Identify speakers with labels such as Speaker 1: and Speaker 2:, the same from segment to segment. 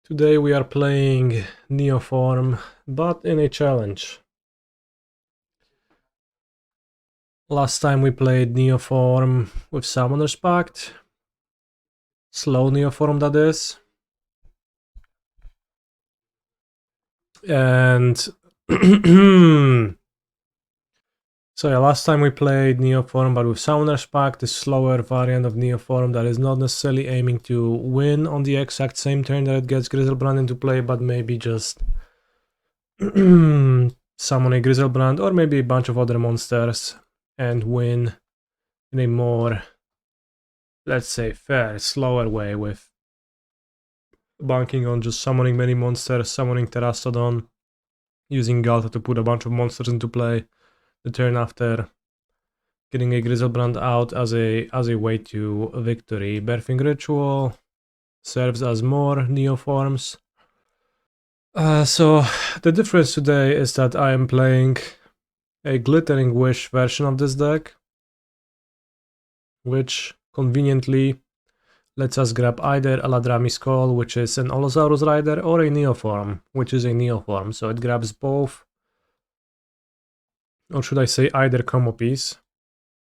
Speaker 1: Today we are playing Neoform, but in a challenge. Last time we played Neoform with Summoner's Pact. Slow Neoform, that is. And so yeah, last time we played Neoform, but with Summoner's Pact, the slower variant of Neoform that is not necessarily aiming to win on the exact same turn that it gets Griselbrand into play, but maybe just summon a Griselbrand or maybe a bunch of other monsters and win in a more, let's say, fair, slower way, with banking on just summoning many monsters, summoning Terastodon, using Ghalta to put a bunch of monsters into play the turn after, getting a Griselbrand out as a way to victory. Birthing Ritual serves as more Neoforms. So the difference today is that I am playing a Glittering Wish version of this deck, which conveniently lets us grab either Eladamri Skull, which is an Allosaurus Rider, or a Neoform, which is a Neoform. So it grabs both, or should I say either combo piece.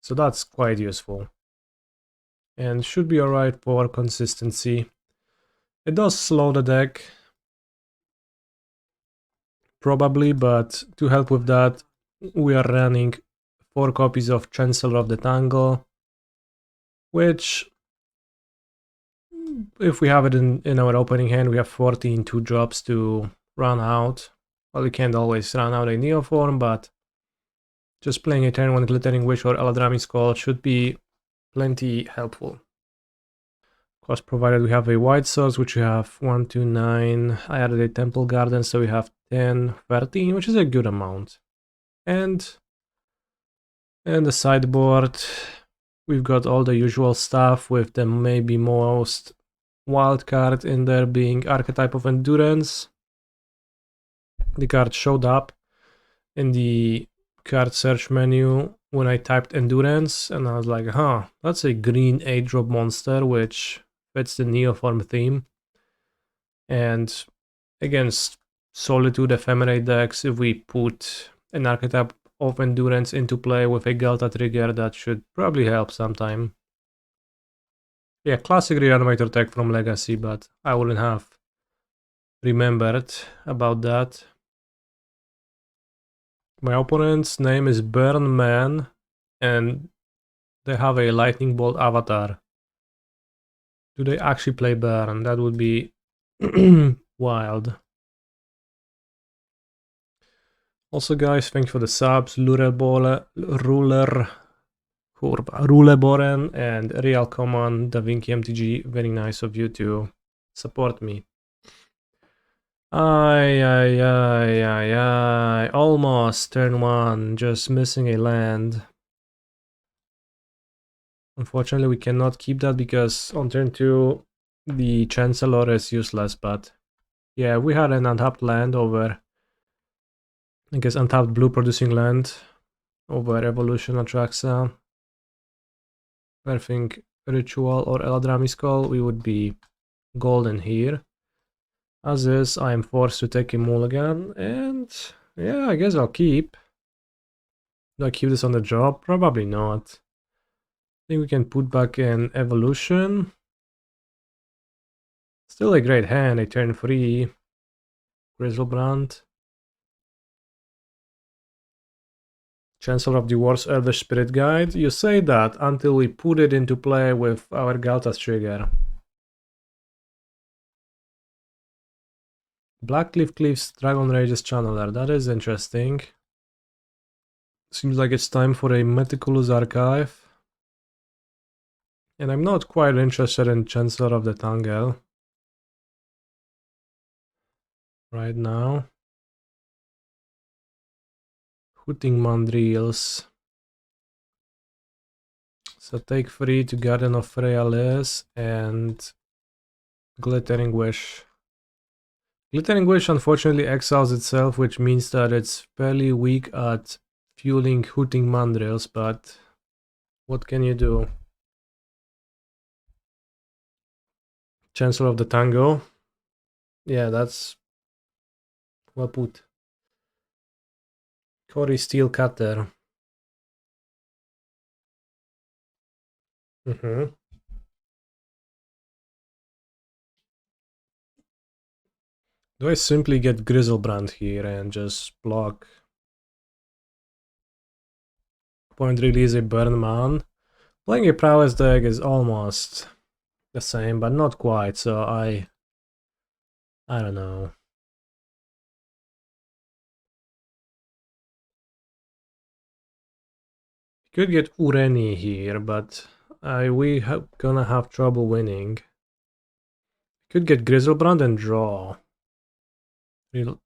Speaker 1: So that's quite useful. And should be alright for consistency. It does slow the deck, probably, but to help with that, we are running 4 copies of Chancellor of the Tangle, which, if we have it in our opening hand, we have 14 2-drops to run out. Well, we can't always run out a Neoform, but just playing a turn 1 Glittering Wish or Eladamri Skull should be plenty helpful. Of course, provided we have a white source, which we have 1, 2, 9. I added a Temple Garden, so we have 10, 13, which is a good amount. And the sideboard, we've got all the usual stuff, with the maybe most wild card in there being Archetype of Endurance. The card showed up in the card search menu when I typed Endurance, and I was like, huh, that's a green 8-drop monster, which fits the Neoform theme. And against Solitude Ephemerate decks, if we put an Archetype of Endurance into play with a Ghalta trigger, that should probably help sometime. Yeah, classic Reanimator tech from Legacy, but I wouldn't have remembered about that. My opponent's name is Burn Man, and they have a Lightning Bolt avatar. Do they actually play Burn? That would be wild. Also, guys, thanks for the subs. Ruleboren and Real Command, Da Vinci MTG. Very nice of you to support me. Almost turn 1, just missing a land. Unfortunately, we cannot keep that because on turn 2, the Chancellor is useless, but yeah, we had an untapped land over, I guess, untapped blue producing land over Evolution Atraxa. Birthing Ritual or Eladamri Skull, we would be golden here. As is, I am forced to take a mulligan, and yeah, I guess I'll keep. Do I keep this on the job? Probably not. I think we can put back an Evolution. Still a great hand, a turn 3. Griselbrand. Chancellor of the War's Elvish Spirit Guide. You say that until we put it into play with our Ghalta's trigger. Blackcliff Cliff's Dragon Rage's Channeler. That is interesting. Seems like it's time for a Meticulous Archive. And I'm not quite interested in Chancellor of the Tangle right now. Hooting Mandrills. So take 3 to Garden of Freyalise and Glittering Wish. Glittering Wish unfortunately exiles itself, which means that it's fairly weak at fueling Hooting Mandrills, but what can you do? Chancellor of the Tango. Yeah, that's well put. Cory Steel Cutter. Mm-hmm. Do I simply get Griselbrand here and just block? Point release a burn man. Playing a prowess deck is almost the same, but not quite, so I don't know. Could get Ureni here, but gonna have trouble winning. Could get Griselbrand and draw.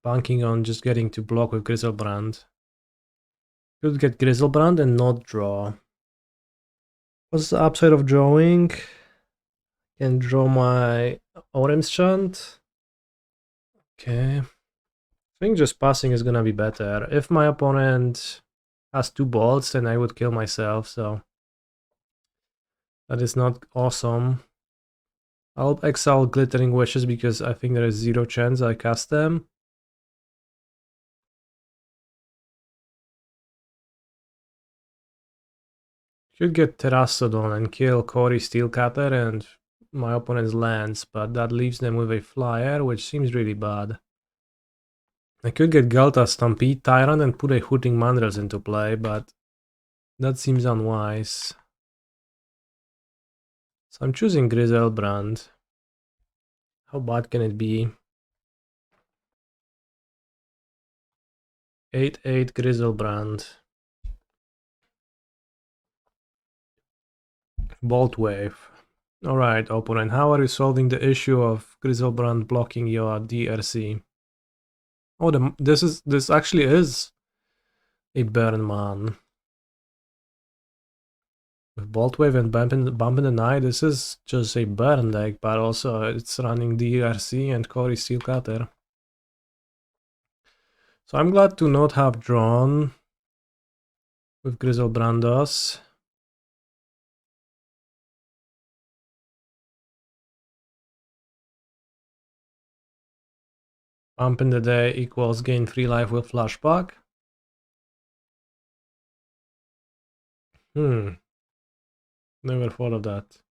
Speaker 1: Banking on just getting to block with Griselbrand. Could get Griselbrand and not draw. What's the upside of drawing? Can draw my Orim's Chant. Okay. I think just passing is gonna be better. If my opponent has 2 bolts, then I would kill myself, so that is not awesome. I'll exile Glittering Wishes because I think there is 0 chance I cast them. Could get Terastodon and kill Cory Steelcapper and my opponent's lands, but that leaves them with a flyer, which seems really bad. I could get Ghalta, Stampede, Tyrant and put a Hooting Mandrills into play, but that seems unwise. So I'm choosing Griselbrand. How bad can it be? 8/8 Griselbrand. Bolt Wave. Alright, opponent, how are you solving the issue of Griselbrand blocking your DRC? Oh, this actually is a burn man. With Bolt Wave and Bump in the Night, this is just a burn deck, but also it's running DRC and Cory Steelcutter. So I'm glad to not have drawn with Griselbrandos. Bump in the Day equals gain 3 life with flashback. Never thought of that.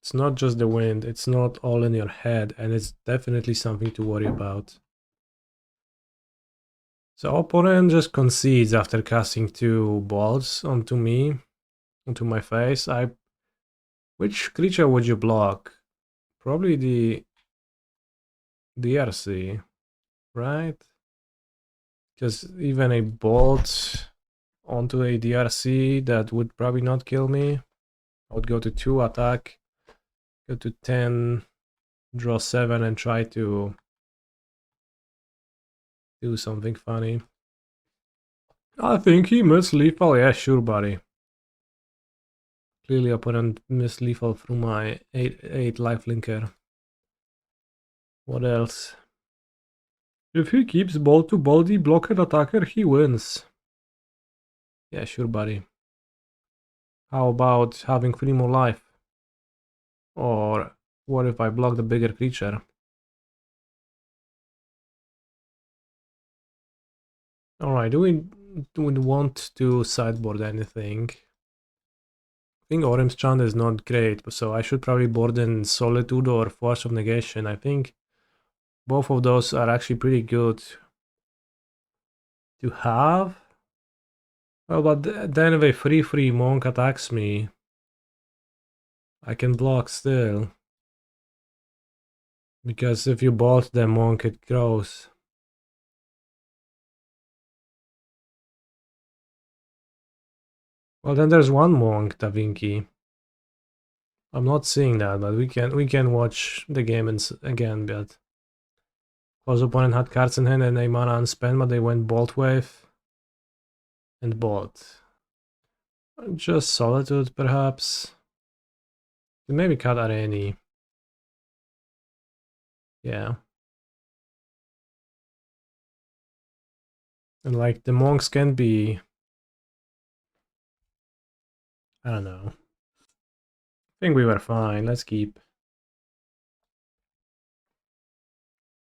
Speaker 1: It's not just the wind, it's not all in your head, and it's definitely something to worry about. So opponent just concedes after casting 2 balls onto me, onto my face. Which creature would you block? Probably the DRC, right? Because even a bolt onto a DRC, that would probably not kill me. I would go to 2 attack, go to 10, draw 7 and try to do something funny. I think he missed lethal. Yeah, sure, buddy. Clearly opponent missed lethal through my 8 life linker. What else? If he keeps ball to body blocked attacker, he wins. Yeah, sure, buddy. How about having 3 more life? Or what if I block the bigger creature? Alright, do we want to sideboard anything? I think Orim's Chant is not great, so I should probably board in Solitude or Force of Negation. I think both of those are actually pretty good to have. Well, but then if a free monk attacks me, I can block still. Because if you bolt the monk, it grows. Well, then there's one monk, Da Vinci. I'm not seeing that, but we can watch the game again, but close opponent had cards in hand and they mana unspent, but they went Bolt Wave and Bolt. Just Solitude, perhaps. Maybe cut Ureni. Yeah. And like the monks can be, I don't know. I think we were fine. Let's keep.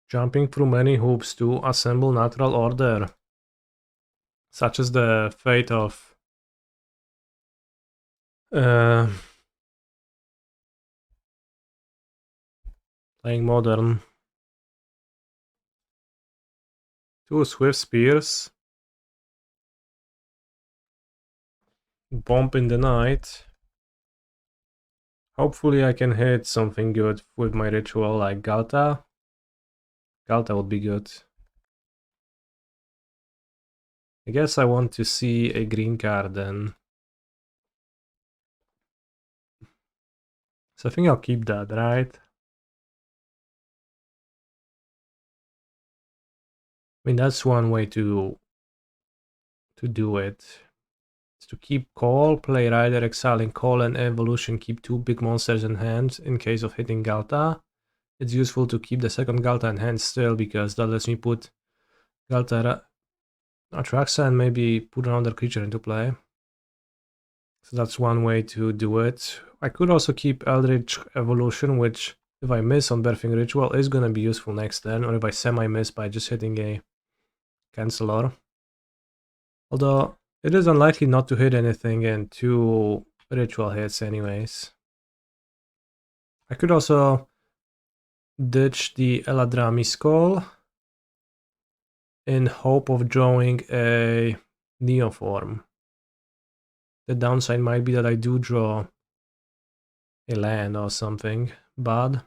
Speaker 1: jumping through many hoops to assemble natural order, such as the fate of playing modern. 2 swift spears. Bomb in the night. Hopefully I can hit something good with my ritual like Ghalta. Ghalta would be good. I guess I want to see a green card then. So I think I'll keep that, right? I mean, that's one way to do it. It's to keep call, play Rider, exiling call and evolution, keep 2 big monsters in hand in case of hitting Ghalta. It's useful to keep the second Ghalta in hand still because that lets me put Ghalta Atraxa and maybe put another creature into play. So that's one way to do it. I could also keep Eldritch Evolution, which if I miss on Birthing Ritual is gonna be useful next turn, or if I semi-miss by just hitting a Chancellor. Although it is unlikely not to hit anything in 2 ritual hits anyways. I could also ditch the Eladamri Skull in hope of drawing a Neoform. The downside might be that I do draw a land or something bad.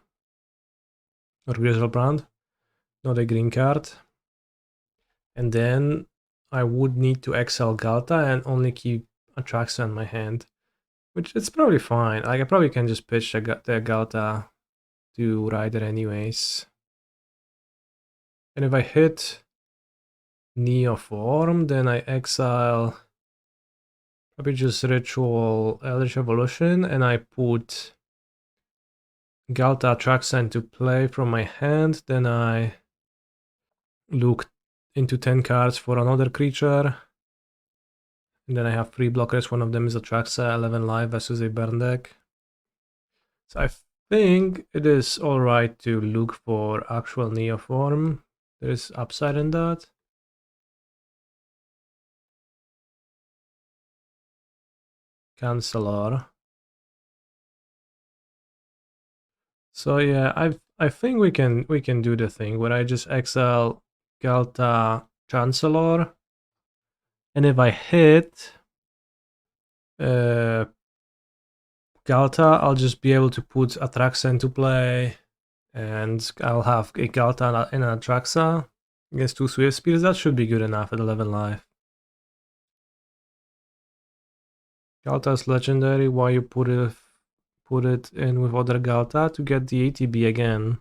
Speaker 1: Or Griselbrand, not a green card. And then I would need to exile Ghalta and only keep Atraxa in my hand. Which it's probably fine. Like I probably can just pitch the Ghalta to Rider anyways. And if I hit Neoform, then I exile probably just Ritual Eldritch Evolution and I put Ghalta Atraxa into play from my hand. Then I look into 10 cards for another creature. And then I have 3 blockers. One of them is Atraxa, 11 life versus a burn deck. So I think it is alright to look for actual Neoform. There is upside in that. Chancellor. So yeah, I think we can do the thing where I just exile Ghalta Chancellor, and if I hit Ghalta, I'll just be able to put Atraxa into play, and I'll have a Ghalta and an Atraxa against 2 Swift Spears. That should be good enough at 11 life. Ghalta's legendary. Why you put it in with other Ghalta to get the ATB again?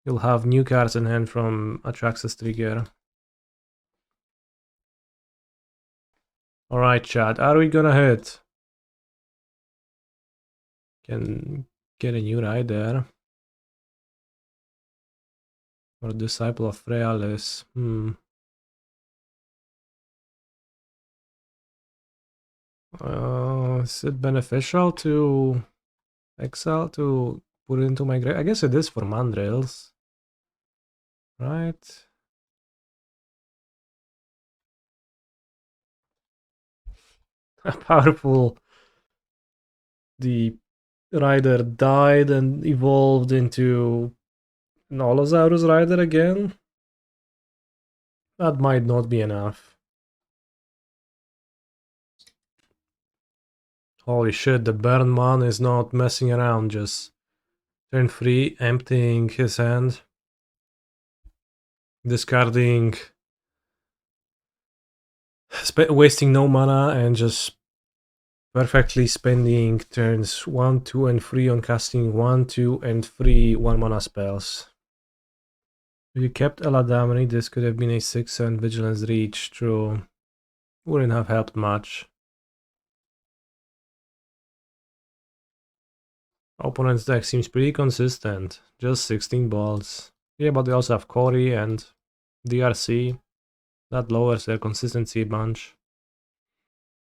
Speaker 1: You'll have new cards in hand from Atraxa's trigger. Alright, chat, are we gonna hit? Can get a new rider. Or Disciple of Freyalise. Is it beneficial to exile to put it into my grave? I guess it is for Mandrills. Right? Powerful. The rider died and evolved into an Allosaurus Rider again. That might not be enough. Holy shit, the burn man is not messing around, just turn 3, emptying his hand, discarding, wasting no mana and just perfectly spending turns 1, 2 and 3 on casting 1, 2 and 3 1 mana spells. If you kept Eladamri, this could have been a 6 and Vigilance Reach, true. Wouldn't have helped much. Opponent's deck seems pretty consistent, just 16 balls. Yeah, but they also have Cory and DRC. That lowers their consistency a bunch.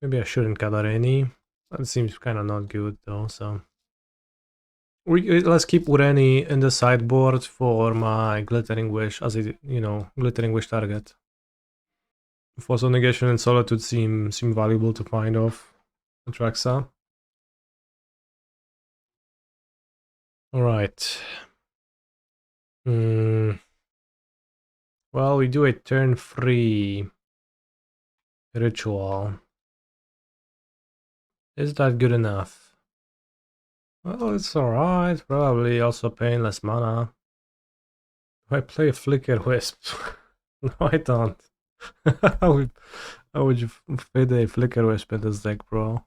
Speaker 1: Maybe I shouldn't cut Ureni. That seems kinda not good though, so... Let's keep Ureni in the sideboard for my Glittering Wish as a, Glittering Wish target. Force of Negation and Solitude seem valuable to find off Atraxa. Alright. Well, we do a turn 3 ritual. Is that good enough? Well, it's alright. Probably also paying less mana. Do I play a Flicker Wisp? No, I don't. How would you fit a Flicker Wisp in this deck, bro?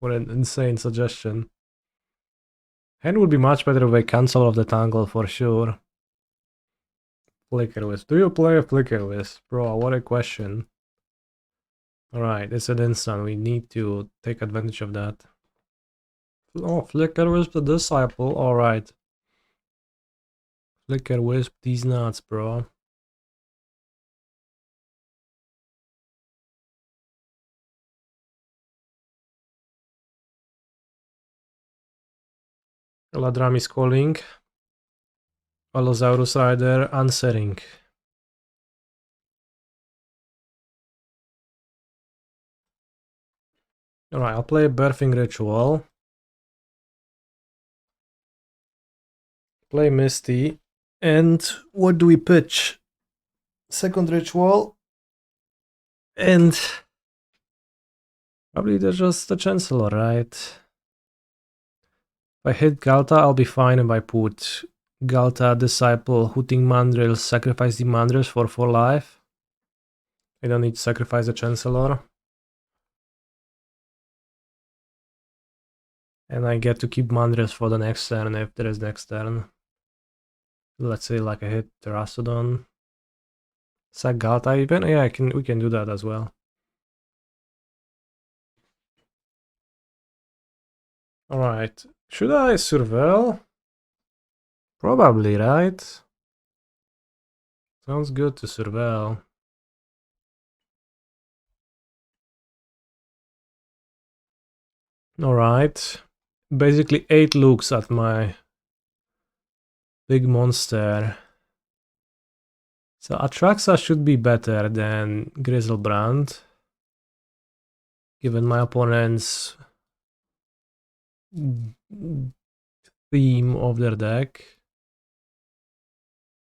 Speaker 1: What an insane suggestion. Hand would be much better with a Cancel of the Tangle for sure. Flicker Wisp. Do you play a Flicker Wisp? Bro, what a question. Alright, it's an instant. We need to take advantage of that. Oh, Flicker Wisp the Disciple. Alright. Flicker Wisp these nuts, bro. Eladamri calling. Allosaurus Rider answering. Alright, I'll play a Birthing Ritual. Play Misty. And what do we pitch? Second Ritual. And probably there's just the Chancellor, right? If I hit Ghalta, I'll be fine if I put Ghalta, Disciple, Hooting Mandrills, sacrifice the Mandrills for 4 life. I don't need to sacrifice the Chancellor. And I get to keep Mandrills for the next turn if there is next turn. Let's say like I hit Terastodon. Sack Ghalta even? Yeah, we can do that as well. Alright. Should I surveil? Probably, right? Sounds good to surveil. Alright. Basically 8 looks at my big monster. So Atraxa should be better than Griselbrand, given my opponent's theme of their deck.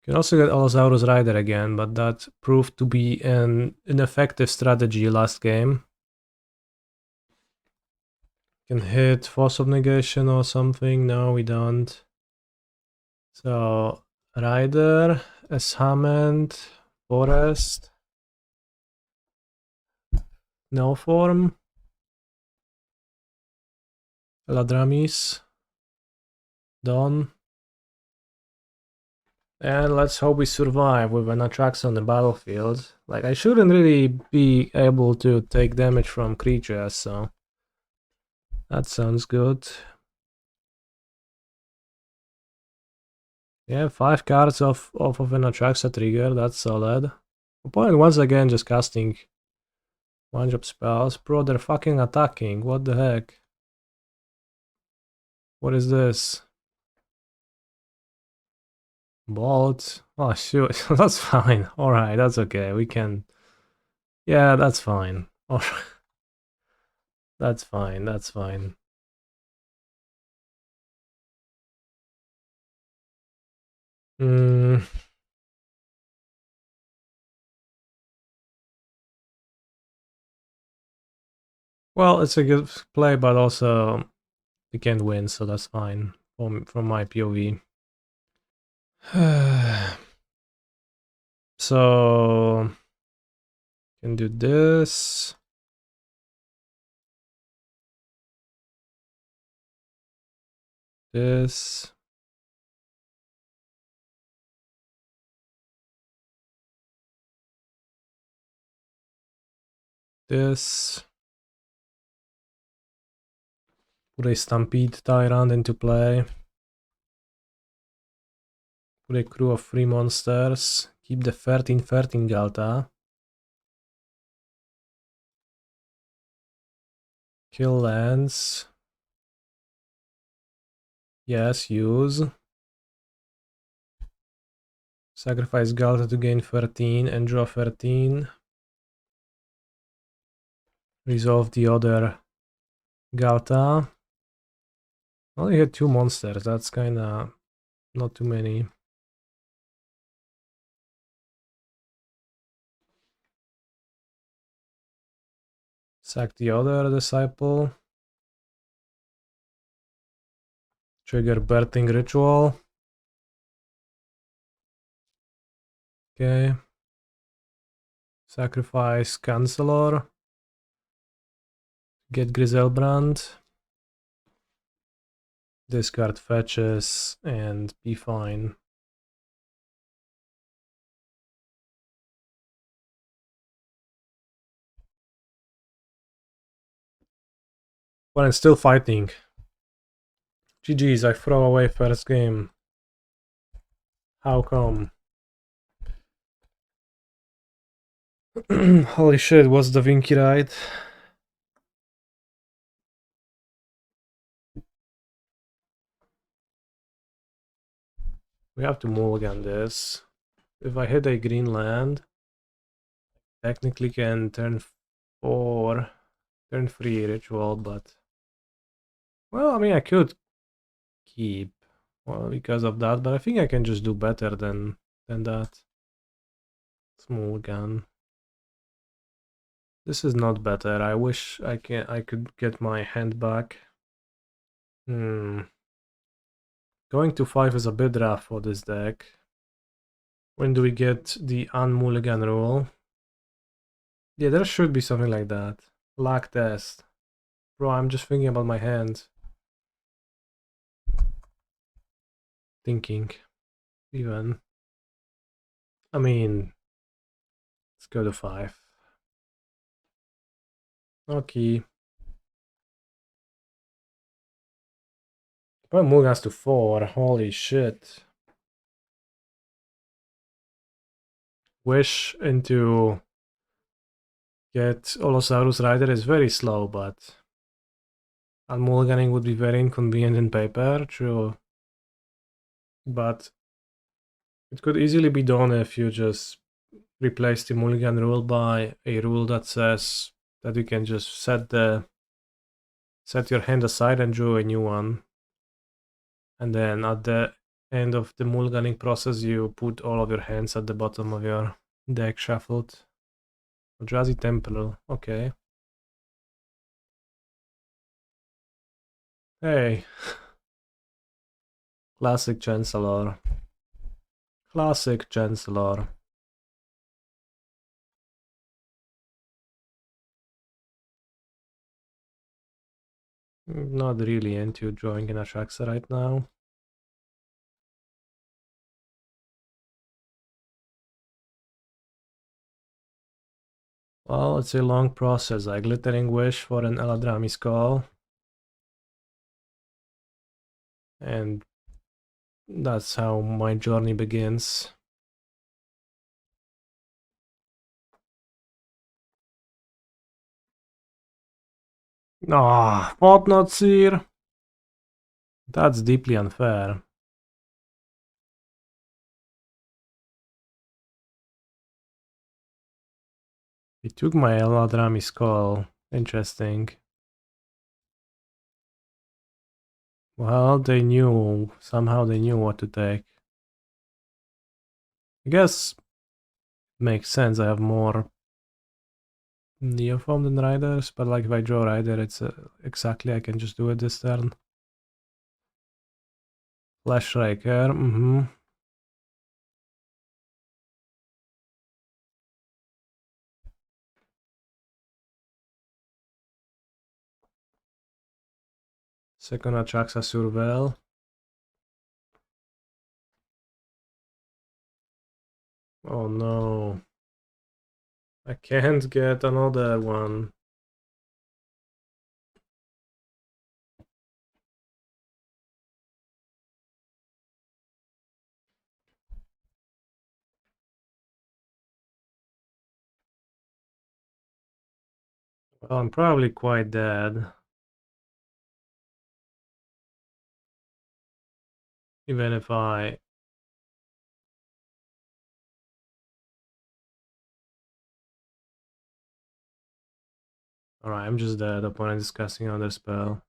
Speaker 1: You can also get Allosaurus Rider again, but that proved to be an ineffective strategy last game. Can hit Force of Negation or something. No, we don't. So Rider, as Hammond, Forest, Neoform, Eladamri, Don. And let's hope we survive with an Atraxa on the battlefield. Like, I shouldn't really be able to take damage from creatures, so that sounds good. Yeah, 5 cards off of an Atraxa trigger, that's solid. Opponent once again just casting 1-drop spells. Bro, they're fucking attacking, what the heck? What is this? Bolt. Oh shoot, that's fine. Alright, that's okay, we can... Yeah, that's fine. Alright. That's fine, that's fine. Well, it's a good play, but also we can't win, so that's fine from my POV. So can do this. This. This. Put a Stampede Tyrant into play. Put a crew of 3 monsters. Keep the 13/13 Ghalta. Kill lands. Yes, use. Sacrifice Ghalta to gain 13 and draw 13. Resolve the other Ghalta. Only had 2 monsters, that's kinda not too many. Sack the other disciple. Trigger Birthing Ritual. Okay. Sacrifice Chancellor. Get Griselbrand. Discard fetches and be fine. But I'm still fighting. GG's, I throw away first game. How come? Holy shit, what's the Vinky ride? We have to mulligan this. If I hit a green land, technically can turn 4, turn 3 ritual, but... Well, I mean, I could keep, well, because of that, but I think I can just do better than that. Small gun. This is not better. I wish I could get my hand back. Going to 5 is a bit rough for this deck. When do we get the unmulligan rule? Yeah, there should be something like that. Luck test. Bro, I'm just thinking about my hand. Thinking. Even. I mean, let's go to 5. Okay. But mulligans to 4. Holy shit. Wish into get Allosaurus Rider is very slow, but unmulliganing would be very inconvenient in paper, true. But it could easily be done if you just replace the mulligan rule by a rule that says that you can just set your hand aside and draw a new one. And then at the end of the mulliganing process, you put all of your hands at the bottom of your deck shuffled. Eldrazi Temple, okay. Hey. Classic Chancellor. Classic Chancellor. Not really into drawing an Atraxa right now. Well, it's a long process. I Glittering Wish for an Eladamri Skull. And that's how my journey begins. Ah, Whatnot Seer. That's deeply unfair. He took my Eladamri Skull. Interesting. Well, they knew. Somehow they knew what to take. I guess makes sense. I have more Neoform than Riders, but like if I draw Rider, it's exactly I can just do it this turn. Flash Striker, Second Atraxa Surveil. Oh no. I can't get another one. Well, I'm probably quite dead. Even if I... Alright, I'm just dead. Opponent is casting another spell.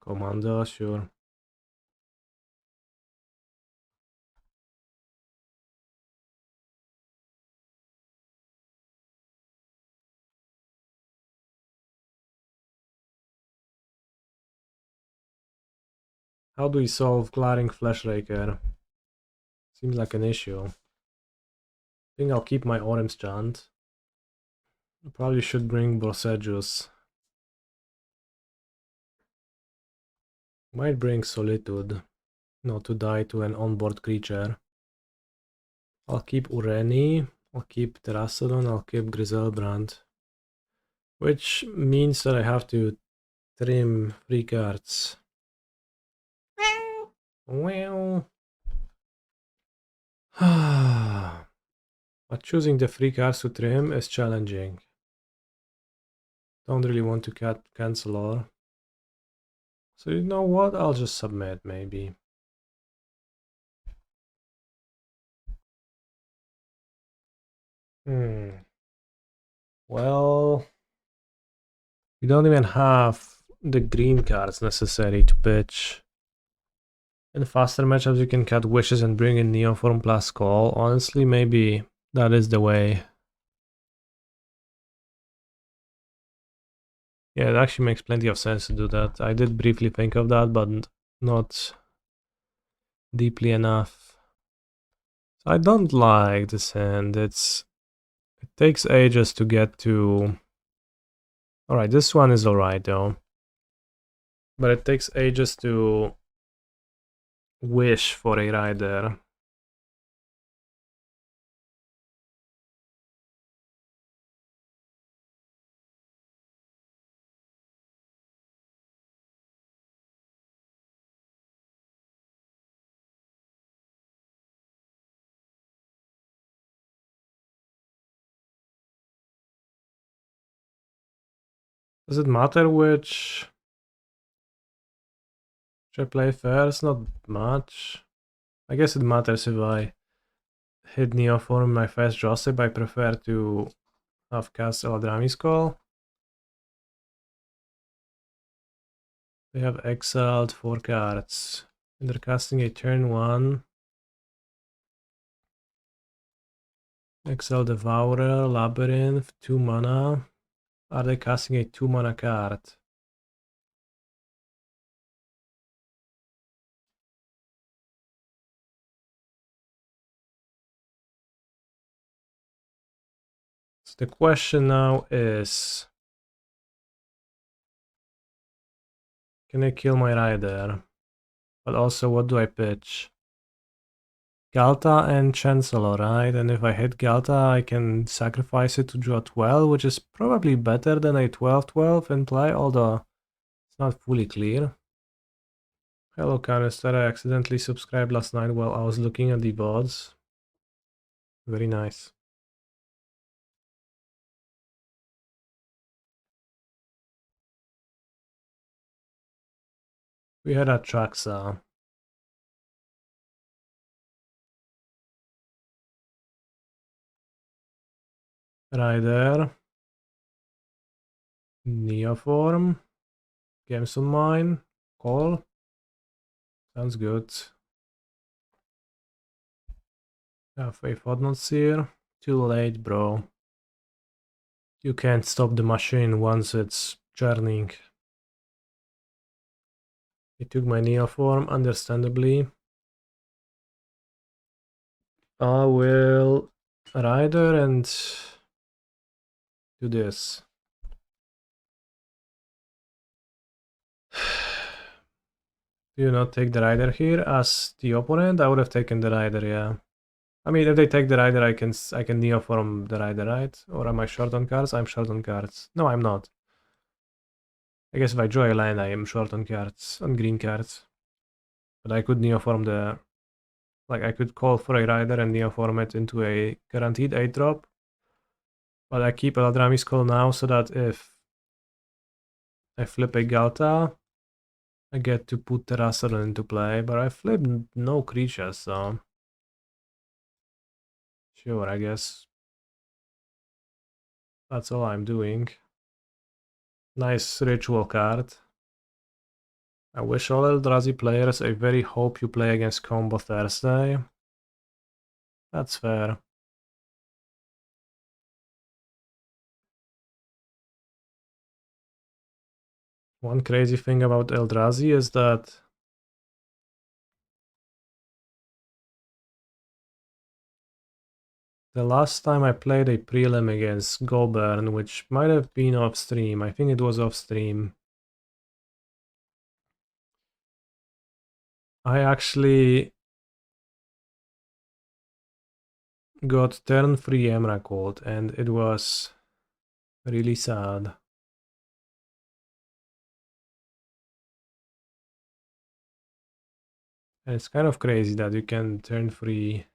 Speaker 1: Commando, sure. How do we solve Glaring Fleshraker? Seems like an issue. I think I'll keep my Orim's Chant. I probably should bring Boseiju's. Might bring Solitude. Not to die to an onboard creature. I'll keep Ureni. I'll keep Terastodon. I'll keep Griselbrand. Which means that I have to trim 3 cards. Well... but choosing the 3 cards to trim is challenging. Don't really want to cut Chancellor. So you know what? I'll just submit, maybe. Well... we don't even have the green cards necessary to pitch. In faster matchups you can cut Wishes and bring in Neoform plus Call. Honestly, maybe that is the way. Yeah, it actually makes plenty of sense to do that. I did briefly think of that, but not deeply enough. So I don't like this hand. It takes ages to get to... Alright, this one is alright though. But it takes ages to wish for a rider. Does it matter which I play first? Not much. I guess it matters if I hit Neoform in my first draw step. I prefer to have cast Eladamri's Call. They have exiled 4 cards. And they're casting a turn 1. Exile Devourer, Labyrinth, 2 mana. Are they casting a 2 mana card? So the question now is... can I kill my rider? But also, what do I pitch? Ghalta and Chancellor, right? And if I hit Ghalta, I can sacrifice it to draw 12, which is probably better than a 12-12 in play, although it's not fully clear. Hello, Canister. I accidentally subscribed last night while I was looking at the VODs. Very nice. We had Atraxa. Rider. Neoform. Gemstone Mine. Call. Sounds good. Have a Fodnot's here. Too late, bro. You can't stop the machine once it's churning. He took my Neoform, understandably. I will Rider and do this. Do you not take the Rider here as the opponent? I would have taken the Rider, yeah. I mean, if they take the Rider, I can Neoform the Rider, right? Or am I short on cards? I'm short on cards. No, I'm not. I guess if I draw a land, I am short on cards, on green cards. But I could Neoform the... like, I could call for a Rider and Neoform it into a guaranteed 8-drop. But I keep Eladamri's Call now so that if I flip a Ghalta, I get to put Terastodon into play, but I flipped no creatures, so... Sure, I guess that's all I'm doing. Nice ritual card. I wish all Eldrazi players a very hope you play against Combo Thursday. That's fair. One crazy thing about Eldrazi is that the last time I played a prelim against Goburn, which might have been off stream, I think it was off stream, I actually got turn 3 Emrakul, and it was really sad. And it's kind of crazy that you can turn 3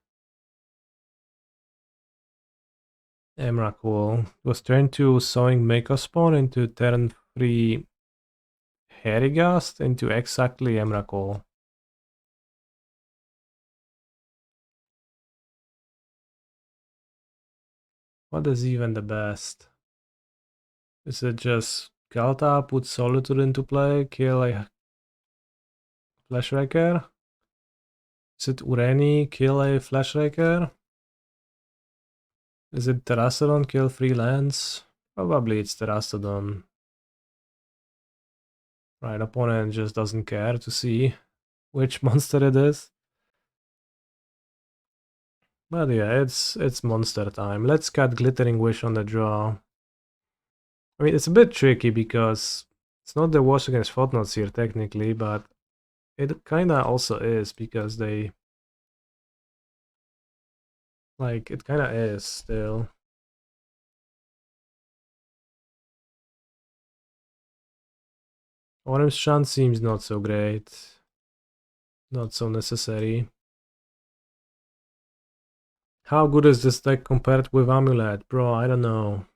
Speaker 1: Emrakul. It was turn 2 Sowing Makospawn into turn 3 Herigast into exactly Emrakul. What is even the best? Is it just Ghalta, put Solitude into play, kill a Fleshwrecker? Is it Ureni, kill a Fleshwrecker? Is it Terastodon, kill 3 lands? Probably it's Terastodon. Right, opponent just doesn't care to see which monster it is. But yeah, it's monster time. Let's cut Glittering Wish on the draw. I mean, it's a bit tricky because it's not the Wash against Thought-Knots here technically, but it kinda also is because they... Like, it kinda is still. Orim's Chant seems not so great. Not so necessary. How good is this deck compared with Amulet? Bro, I don't know.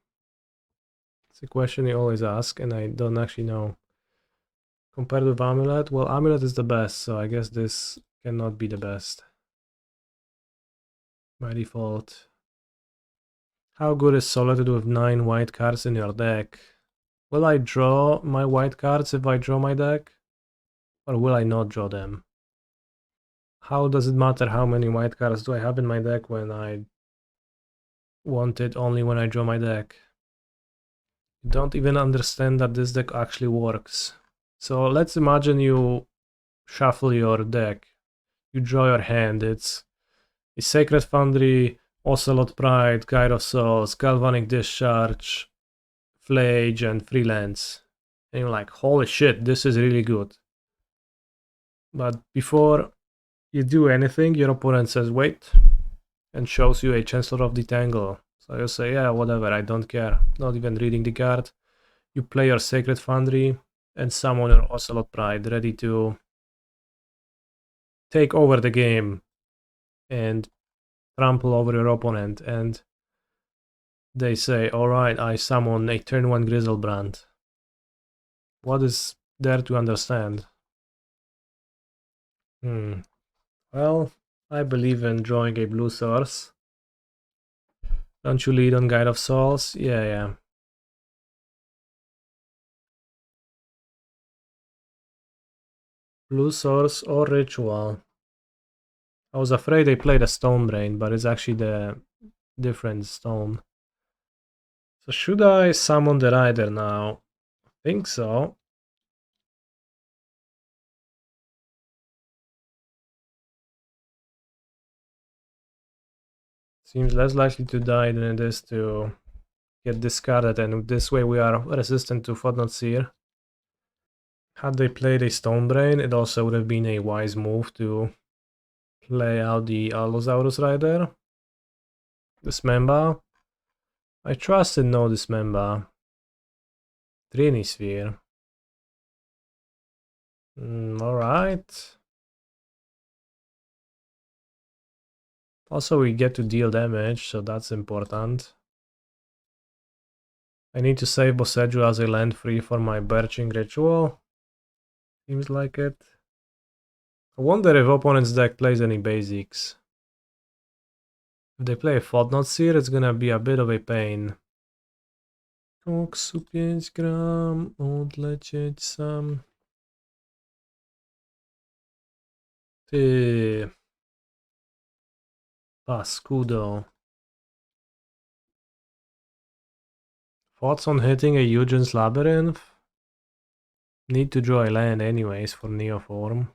Speaker 1: It's a question you always ask, and I don't actually know. Compared with Amulet? Well, Amulet is the best, so I guess this cannot be the best. By default. How good is Solitude with 9 white cards in your deck? Will I draw my white cards if I draw my deck? Or will I not draw them? How does it matter how many white cards do I have in my deck when I want it only when I draw my deck? You don't even understand that this deck actually works. So let's imagine you shuffle your deck. You draw your hand. It's a Sacred Foundry, Ocelot Pride, Guide of Souls, Galvanic Discharge, Flage, and Freelance. And you're like, holy shit, this is really good. But before you do anything, your opponent says, wait, and shows you a Chancellor of the Tangle. So you say, yeah, whatever, I don't care. Not even reading the card. You play your Sacred Foundry and summon your Ocelot Pride, ready to take over the game and trample over your opponent. And they say, alright, I summon a turn 1 Griselbrand. What is there to understand? Well, I believe in drawing a blue source. Don't you lead on Guide of Souls? Yeah. Blue source or ritual? I was afraid they played a Stone Brain, but it's actually the different stone. So should I summon the Rider now? I think so. Seems less likely to die than it is to get discarded, and this way we are resistant to Thought-Knot Seer. Had they played a Stone Brain, it also would have been a wise move to play out the Allosaurus Rider. Dismember. I trust in no Dismember. Trini Sphere. Alright. Also, we get to deal damage, so that's important. I need to save Boseiju as a land free for my Birching Ritual. Seems like it. I wonder if opponent's deck plays any basics. If they play a Fodnot Seer, it's gonna be a bit of a pain. Koksu 5 gram, odlecieć sam. Ty. Paskudo. Thoughts on hitting a Eugen's Labyrinth? Need to draw a land anyways for Neoform.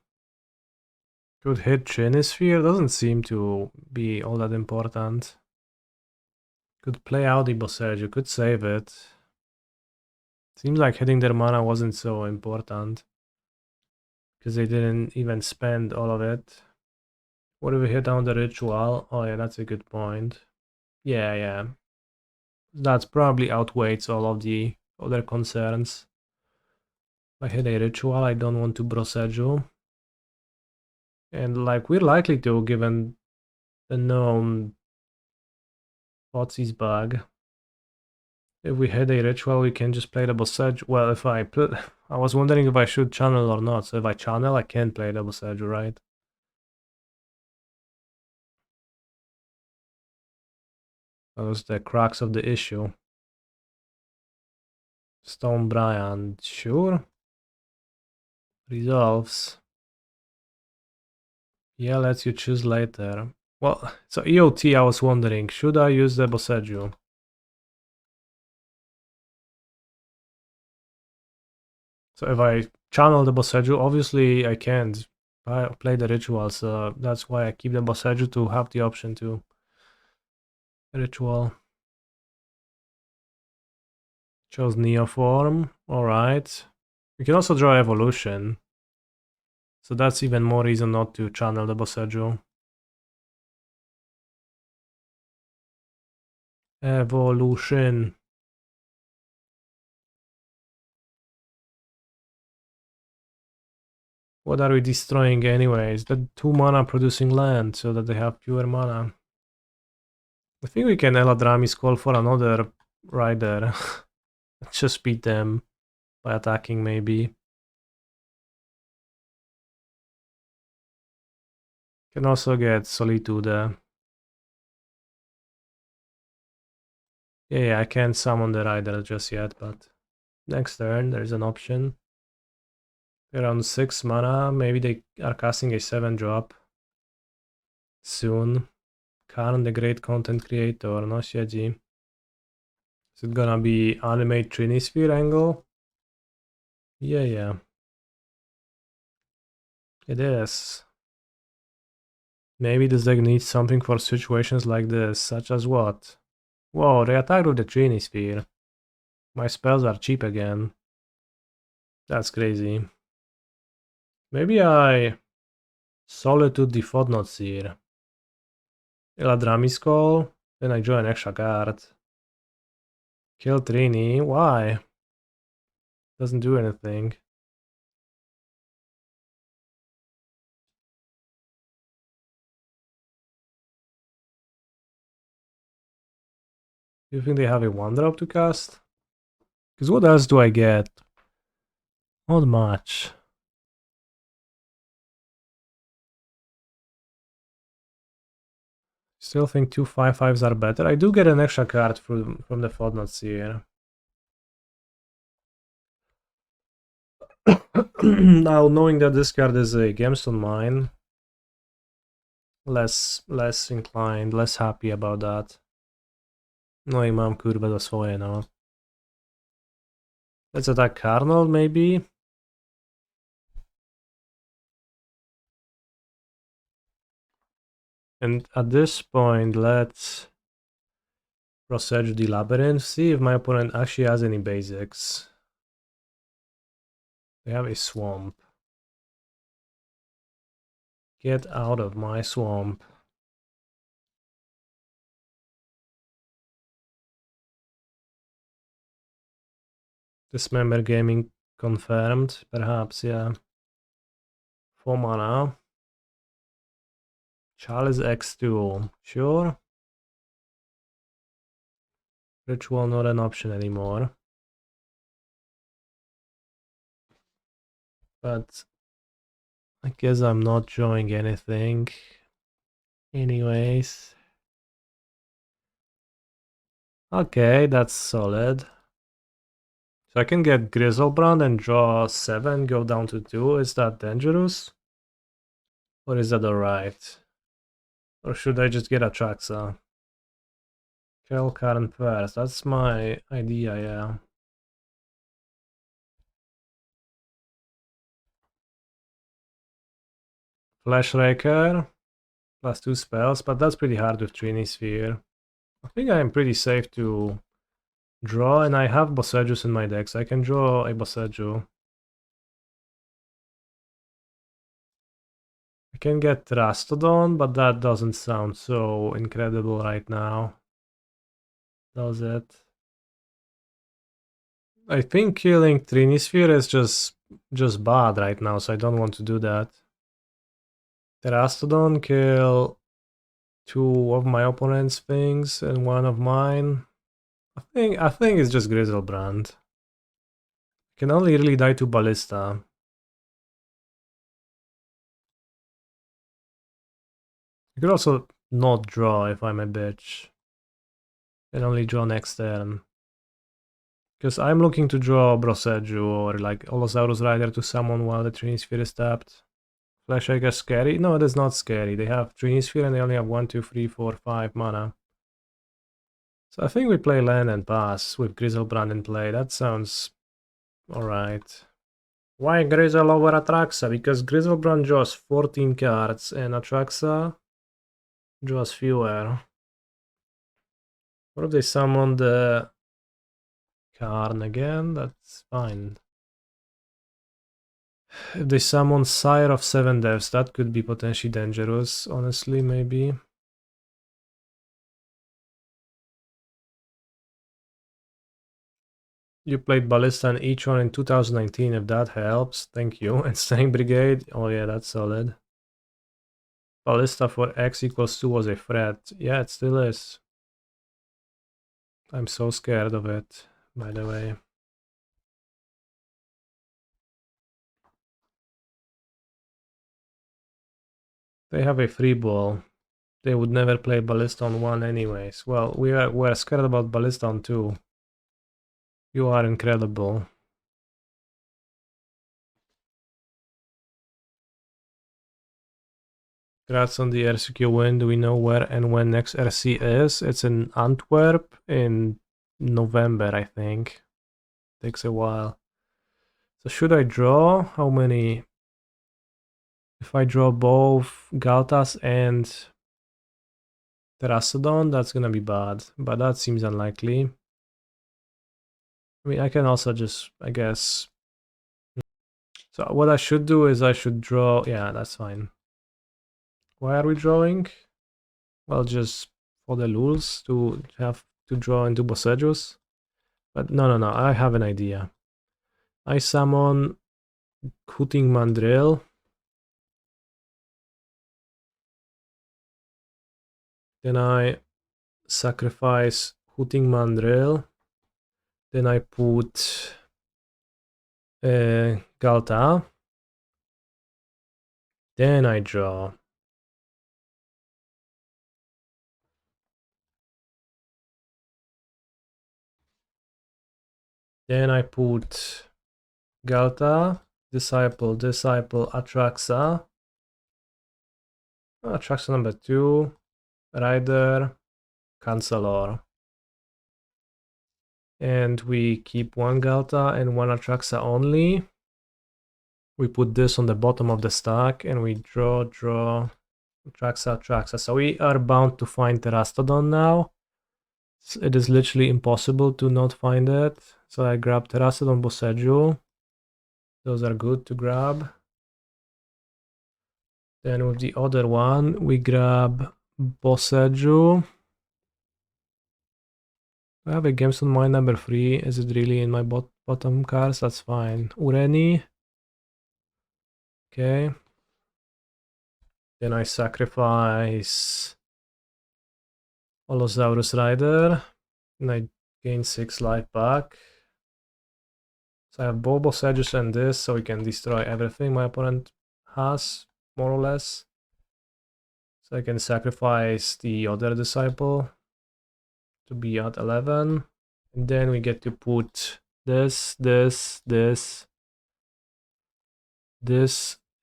Speaker 1: Could hit Trinisphere, doesn't seem to be all that important. Could play out the Boseiju, could save it. Seems like hitting their mana wasn't so important. Because they didn't even spend all of it. What if we hit down the Ritual? Oh yeah, that's a good point. Yeah. That probably outweighs all of the other concerns. If I hit a Ritual, I don't want to Boseiju. And like, we're likely to, given the known Potsy's bug. If we hit a Ritual, we can just play the Boseiju. Well, if I was wondering if I should channel or not. So if I channel, I can play the Boseiju, right? That was the crux of the issue. Stone Brian, sure. Resolves. Yeah, lets you choose later. Well, so EOT, I was wondering, should I use the Boseiju? So if I channel the Boseiju, obviously I can't play the Ritual, so that's why I keep the Boseiju to have the option to Ritual. Chose Neoform, alright. We can also draw Evolution. So that's even more reason not to channel the Boseiju. Evolution. What are we destroying anyways? The 2 mana producing land so that they have pure mana. I think we can Eladamri call for another rider. Just beat them by attacking maybe. Can also get Solitude. Yeah, I can't summon the rider just yet, but next turn there's an option. Around 6 mana, maybe they are casting a 7-drop soon. Karn, the great content creator, no siedzi. Is it gonna be animate Trinisphere angle? Yeah. It is. Maybe this deck needs something for situations like this, such as what? Whoa, they attacked with the Trinisphere. My spells are cheap again. That's crazy. Maybe I Solitude the Fodnot Seer. Eladamri call, then I draw an extra card. Kill Trini, why? Doesn't do anything. Do you think they have a 1-drop to cast? Because what else do I get? Not much. Still think 2 5/5s are better. I do get an extra card from the Fodnot Seer. Now, knowing that this card is a Gemstone Mine, less inclined, less happy about that. No i mám kurwa za svoje, no. Let's attack Carnal, maybe? And at this point, let's Boseiju the Labyrinth, see if my opponent actually has any basics. They have a swamp. Get out of my swamp. Dismember Gaming confirmed, perhaps, yeah. 4 mana. Chalice X2, sure. Ritual not an option anymore. But I guess I'm not drawing anything. Anyways. Okay, that's solid. So I can get Griselbrand and draw 7, go down to 2. Is that dangerous? Or is that alright? Or should I just get Atraxa? Kill current pairs. That's my idea, yeah. Flash Raker. Plus 2 spells, but that's pretty hard with Trinisphere. I think I'm pretty safe to draw, and I have Boseijus in my deck, so I can draw a Boseiju. I can get Terastodon, but that doesn't sound so incredible right now. Does it? I think killing Trinisphere is just bad right now, so I don't want to do that. Terastodon, kill 2 of my opponent's things and 1 of mine. I think it's just Griselbrand. Can only really die to Ballista. I could also not draw if I'm a bitch. And only draw next turn. Because I'm looking to draw Boseiju or like Allosaurus Rider to summon while the Trinisphere is tapped. Flash Egg is scary? No, it is not scary. They have Trinisphere and they only have 1, 2, 3, 4, 5 mana. So I think we play land and pass with Griselbrand in play. That sounds alright. Why Grisel over Atraxa? Because Griselbrand draws 14 cards and Atraxa draws fewer. What if they summon the Karn again? That's fine. If they summon Sire of 7 Deaths, that could be potentially dangerous, honestly, maybe. You played Ballista and each one in 2019, if that helps. Thank you. And Staying Brigade, oh yeah, that's solid. Ballista for X equals 2 was a threat. Yeah, it still is. I'm so scared of it, by the way. They have a free ball. They would never play Ballista on 1 anyways. Well, we're scared about Ballista on 2. You are incredible. Congrats on the RCQ win. Do we know where and when next RC is? It's in Antwerp in November, I think. Takes a while. So should I draw? How many? If I draw both Ghaltas and Terastodon, that's gonna be bad. But that seems unlikely. I mean, I can also just, I guess... So what I should do is I should draw... Yeah, that's fine. Why are we drawing? Well, just for the lulz to have to draw into Boseijus. But no, I have an idea. I summon Hooting Mandrill. Then I sacrifice Hooting Mandrill. Then I put Ghalta. Then I draw. Then I put Ghalta, Disciple, Atraxa. Atraxa number 2, Rider, Chancellor. And we keep 1 Ghalta and 1 Atraxa only. We put this on the bottom of the stack and we draw, Atraxa. So we are bound to find Terastodon now. It is literally impossible to not find it. So I grab Terastodon, Boseiju. Those are good to grab. Then with the other one, we grab Boseiju. I have a Gemstone Mine number 3. Is it really in my bottom cards? That's fine. Ureni. Okay. Then I sacrifice Allosaurus Rider. And I gain 6 life back. So I have both Boseiju and this, so we can destroy everything my opponent has, more or less. So I can sacrifice the other disciple to be at 11. And then we get to put this,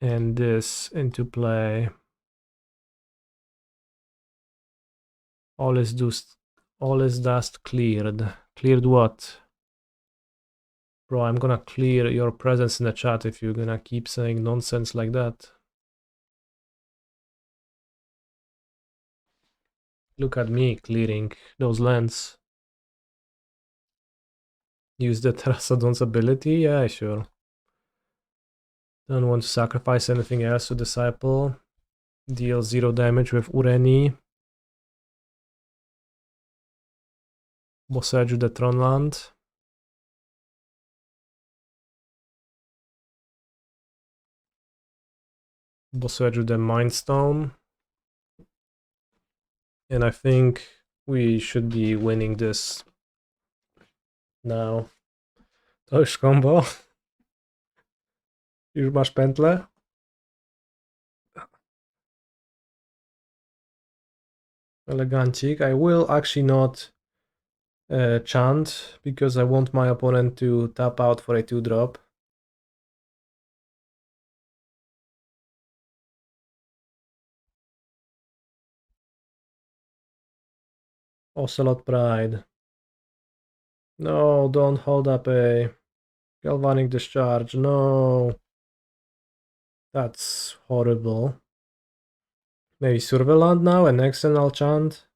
Speaker 1: and this into play. All is dust cleared. Cleared what? Bro, I'm gonna clear your presence in the chat if you're gonna keep saying nonsense like that. Look at me clearing those lands. Use the Terastodon's ability? Yeah, sure. Don't want to sacrifice anything else to Disciple. Deal 0 damage with Ureni. Boseiju the Tronland. Boseiju the Mindstone. And I think we should be winning this now. To już combo. Już masz pętlę? Elegancik. I will actually not chant because I want my opponent to tap out for a 2-drop. Ocelot Pride. No, don't hold up a Galvanic Discharge. No. That's horrible. Maybe Surveillant now and next turn I'll chant.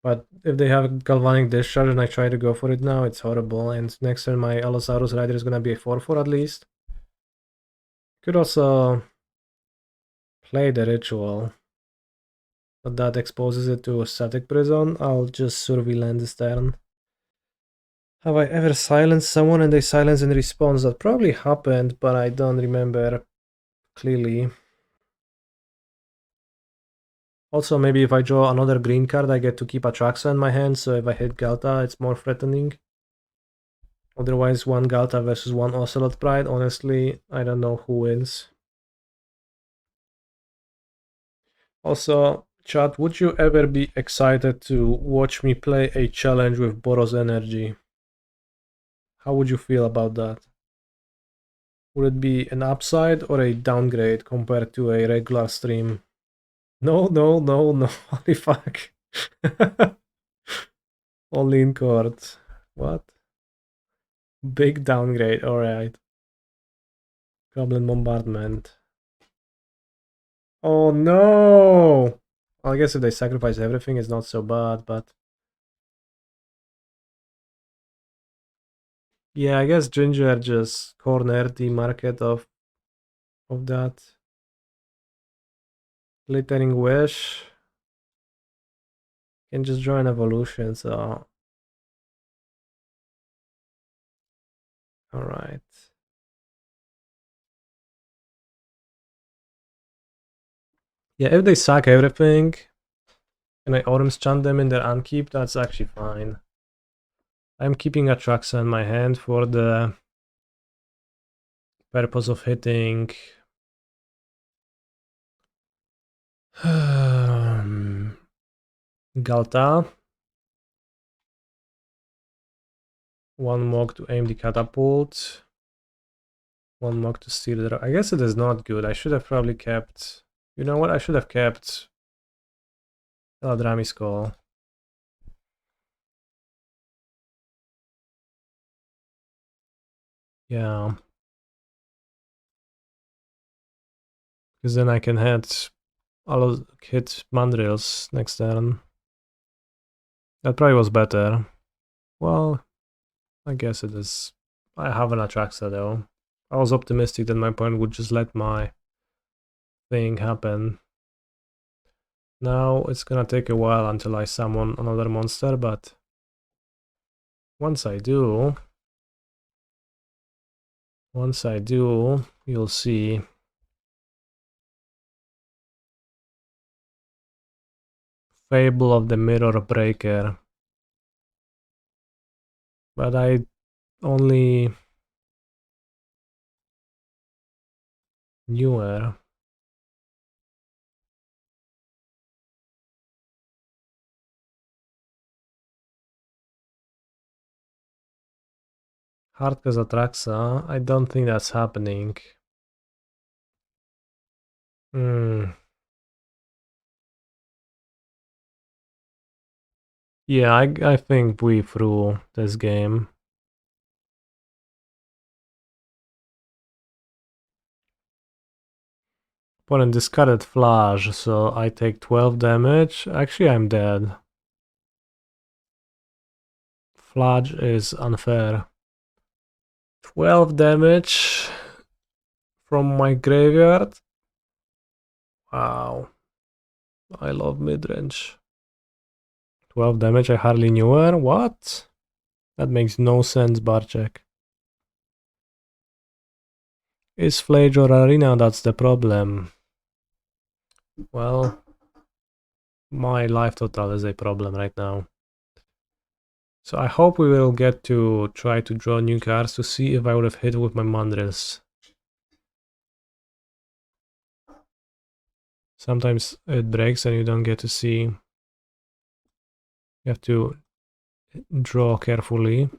Speaker 1: But if they have Galvanic Discharge and I try to go for it now, it's horrible. And next turn my Allosaurus Rider is gonna be a 4/4 at least. Could also play the Ritual. But that exposes it to a Static Prison. I'll just Surveillant this turn. Have I ever silenced someone and they silence in response? That probably happened, but I don't remember clearly. Also, maybe if I draw another green card, I get to keep Atraxa in my hand, so if I hit Ghalta, it's more threatening. Otherwise, one Ghalta versus one Ocelot Pride, honestly, I don't know who wins. Also, chat, would you ever be excited to watch me play a challenge with Boros Energy? How would you feel about that? Would it be an upside or a downgrade compared to a regular stream? No, holy fuck. Only in court. What? Big downgrade, alright. Goblin Bombardment. Oh no! Well, I guess if they sacrifice everything, it's not so bad, but... Yeah, I guess Ginger just cornered the market of that. Glittering Wish. Can just draw an evolution, so... Alright. Yeah, if they sack everything, and I Orim's Chant them in their unkeep, that's actually fine. I'm keeping Atraxa in my hand for the purpose of hitting... Ghalta. One Mog to aim the catapult. One Mog to steal the... I guess it is not good. I should have probably kept... You know what? I should have kept Eladamri's Call. Yeah. Because then I can hit Mandrills next turn. That probably was better. Well, I guess it is. I have an Atraxa though. I was optimistic that my opponent would just let my thing happen. Now it's gonna take a while until I summon another monster, but once I do, you'll see. Fable of the Mirror Breaker. But I only Newer. Hardcast Atraxa. I don't think that's happening. Yeah, I think we threw this game. Opponent discarded Flash, so I take 12 damage. Actually, I'm dead. Flash is unfair. 12 damage from my graveyard. Wow. I love midrange. 12 damage, I hardly knew her. What? That makes no sense, Barczek. Is Flage or Arena? That's the problem. Well, my life total is a problem right now. So I hope we will get to try to draw new cards to see if I would have hit with my Mandrills. Sometimes it breaks and you don't get to see. You have to draw carefully.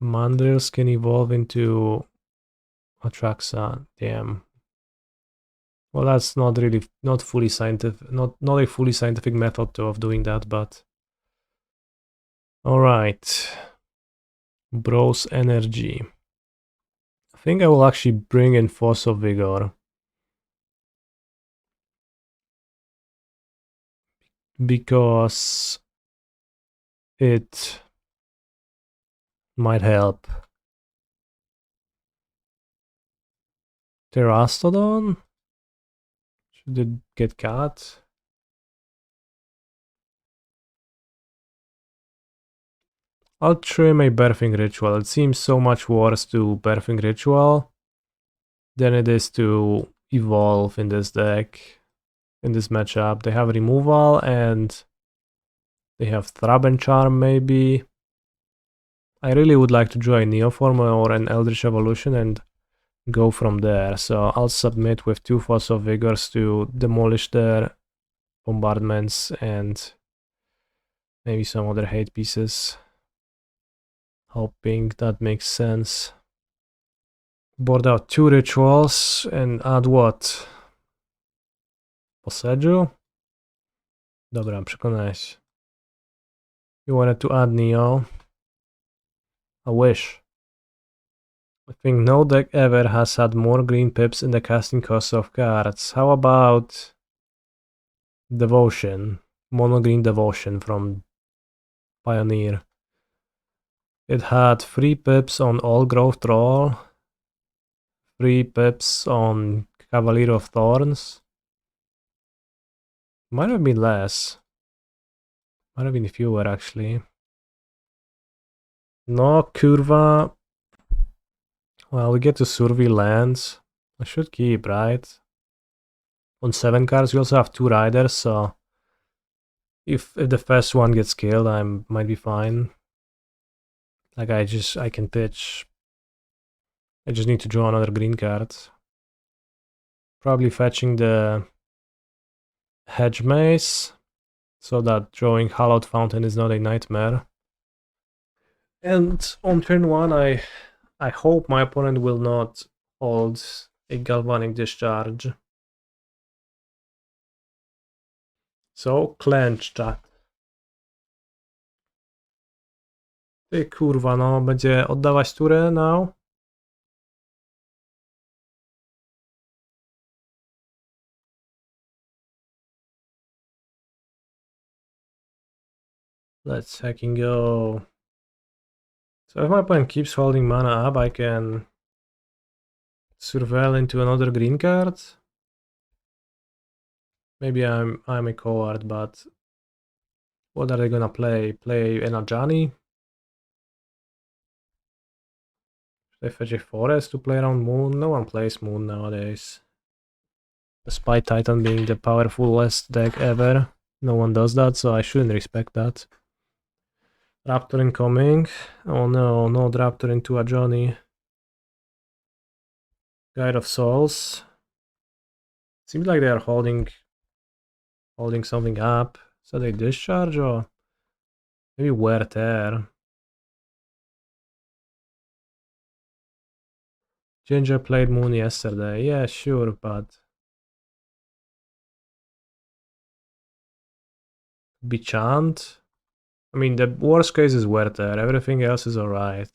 Speaker 1: Mandrills can evolve into Atraxa. Damn. Well, that's not really, not fully scientific, not a fully scientific method of doing that, but all right. Bros energy. I think I will actually bring in Force of Vigor. Because it might help. Terastodon? Should it get cut? I'll trim a Birthing Ritual. It seems so much worse to Birthing Ritual than it is to evolve in this deck, in this matchup. They have removal and they have Thrab and Charm maybe. I really would like to draw a Neoform or an Eldritch Evolution and go from there. So I'll submit with 2 Force of Vigors to demolish their bombardments and maybe some other hate pieces. Hoping that makes sense. Board out 2 rituals and add what? Boseiju? Dobra, przekonałeś. You wanted to add Neo. I wish. I think no deck ever has had more green pips in the casting cost of cards. How about Devotion? Mono green Devotion from Pioneer. It had 3 pips on All Growth Troll, 3 pips on Cavalier of Thorns. Might have been less. Might have been fewer actually. No, Curva. Well, we get to survey lands. I should keep, right? On 7 cards, we also have 2 riders, so if the first one gets killed, I might be fine. Like I can pitch. I just need to draw another green card. Probably fetching the Hedge Maze, so that drawing Hallowed Fountain is not a nightmare. And on turn 1, I hope my opponent will not hold a Galvanic Discharge. So, clench chat. Ty kurwa, no, będzie oddawać turę now? Let's hacking go. So if my opponent keeps holding mana up, I can surveil into another green card. Maybe I'm a coward, but what are they gonna play? Play Enajani? Should they fetch a forest to play around Moon? No one plays Moon nowadays. Despite Titan being the powerfulest deck ever, no one does that, so I shouldn't respect that. Raptor incoming. Oh no, no Raptor into a Johnny. Guide of Souls. Seems like they are holding something up. So they discharge or maybe wear tear. Ginger played Moon yesterday. Yeah, sure, but be Chant. I mean, the worst case is wear tear. Everything else is alright.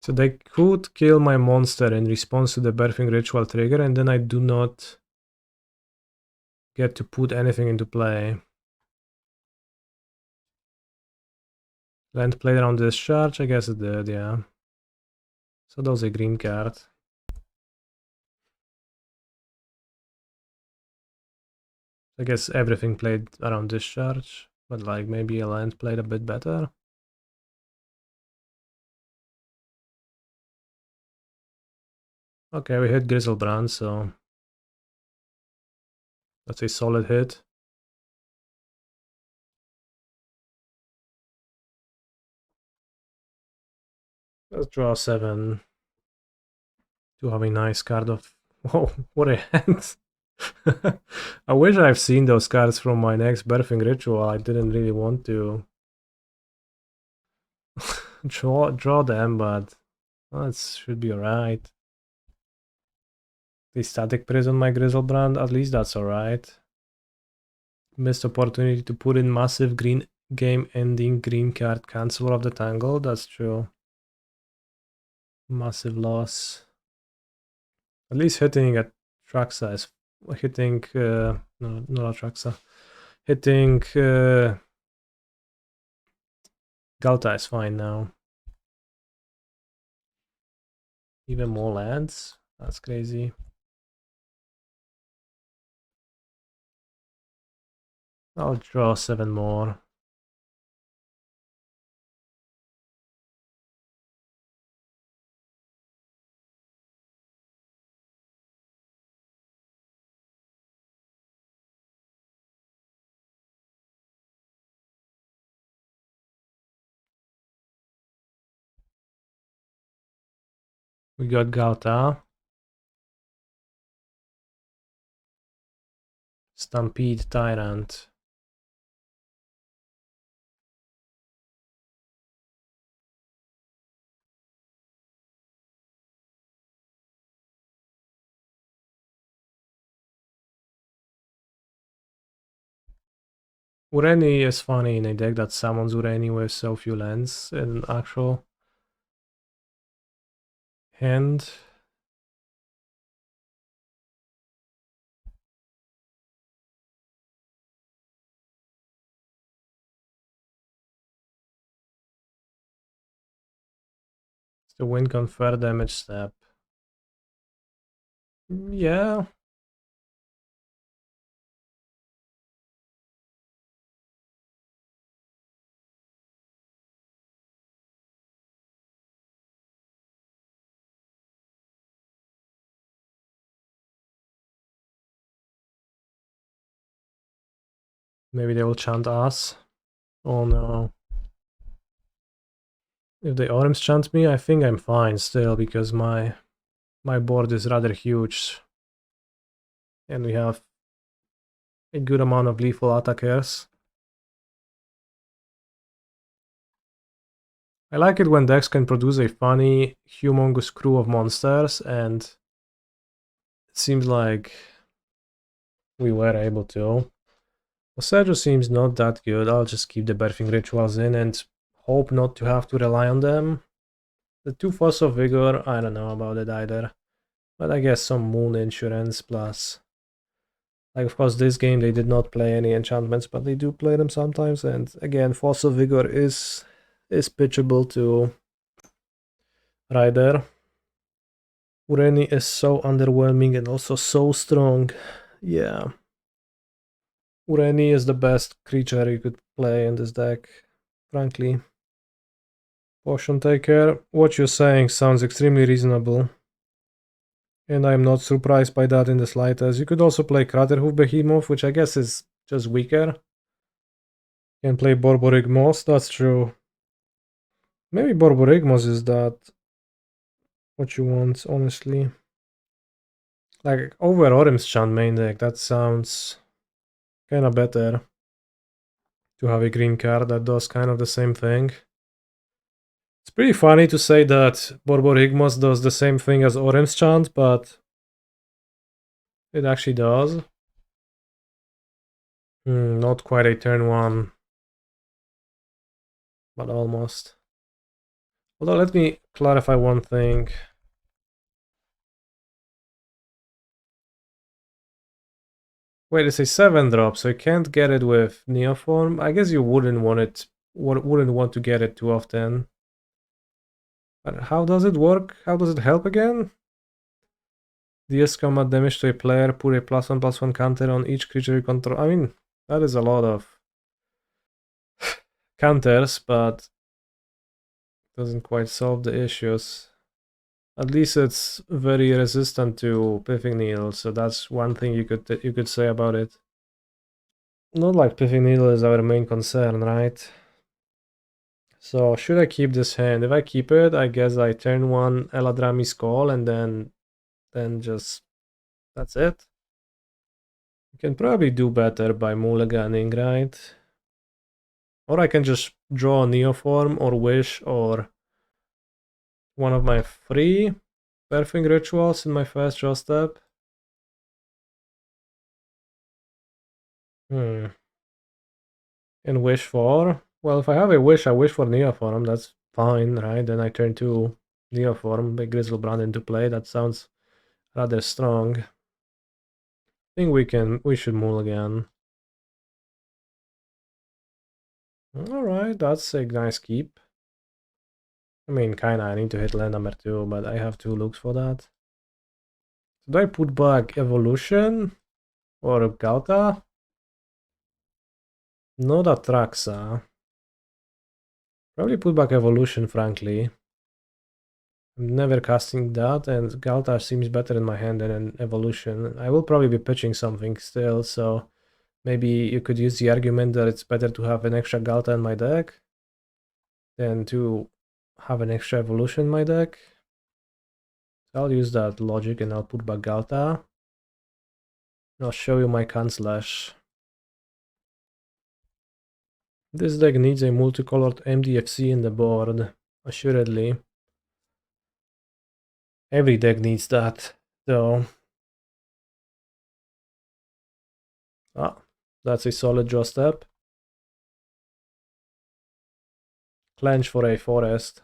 Speaker 1: So they could kill my monster in response to the Birthing Ritual trigger, and then I do not get to put anything into play. Land played around discharge? I guess it did, yeah. So that was a green card. I guess everything played around discharge, but like maybe a land played a bit better. Okay, we hit Griselbrand, so that's a solid hit. Let's draw 7 to have a nice card of... Whoa, what a hand! I wish I've seen those cards from my next Birthing Ritual. I didn't really want to draw them, but that should be alright. The Static Prison my Griselbrand, at least that's alright. Missed opportunity to put in massive green game-ending green card Chancellor of the Tangle, that's true. Massive loss. At least hitting Atraxa is hitting no, not Atraxa. Hitting Ghalta is fine now. Even more lands? That's crazy. I'll draw 7 more. We got Ghalta. Stampede Tyrant. Ureni is funny in a deck that summons Ureni with so few lands in actual hand. It's the win confer damage step. Yeah. Maybe they will chant us. Oh no. If they Orims chant me, I think I'm fine still, because my board is rather huge. And we have a good amount of lethal attackers. I like it when decks can produce a funny, humongous crew of monsters, and it seems like we were able to. Boseiju seems not that good. I'll just keep the Birthing Rituals in and hope not to have to rely on them. The 2 Force of Vigor, I don't know about it either. But I guess some Moon Insurance plus... Like, of course, this game they did not play any enchantments, but they do play them sometimes. And again, Force of Vigor is pitchable to Rider. Ureni is so underwhelming and also so strong. Yeah. Ureni is the best creature you could play in this deck, frankly. Potion Taker, what you're saying sounds extremely reasonable. And I'm not surprised by that in the slightest. You could also play Craterhoof Behemoth, which I guess is just weaker. Can play Borborygmos, that's true. Maybe Borborygmos is that what you want, honestly. Like, over Orim's Chant main deck, that sounds kinda better. To have a green card that does kind of the same thing. It's pretty funny to say that Borborygmos does the same thing as Orim's Chant, but it actually does. Not quite a turn 1, but almost. Although, let me clarify one thing. Wait, it's a 7-drop, so you can't get it with Neoform? I guess you wouldn't want to get it too often. But how does it work? How does it help again? Deals combat damage to a player, put a +1/+1 counter on each creature you control. I mean, that is a lot of counters, but doesn't quite solve the issues. At least it's very resistant to Pithing Needle, so that's one thing you could say about it. Not like Pithing Needle is our main concern, right? So should I keep this hand? If I keep it, I guess I turn 1 Eladamri's Call and then just that's it. You can probably do better by mulliganing, right? Or I can just draw a Neoform or Wish or one of my 3 Birthing Rituals in my first draw step. And Wish for? Well, if I have a Wish, I wish for Neoform, that's fine, right? Then I turn 2 Neoform, big Griselbrand into play, that sounds rather strong. I think we should mulligan. Alright, that's a nice keep. I mean, kinda, I need to hit land number 2, but I have 2 looks for that. So do I put back Evolution? Or Ghalta? Not Atraxa. Probably put back Evolution, frankly. I'm never casting that, and Ghalta seems better in my hand than an Evolution. I will probably be pitching something still, so maybe you could use the argument that it's better to have an extra Ghalta in my deck than to have an extra Evolution in my deck. So I'll use that logic and I'll put back Ghalta. I'll show you my Chancellor. This deck needs a multicolored MDFC in the board, assuredly. Every deck needs that, though. Ah, that's a solid draw step. Clench for a forest.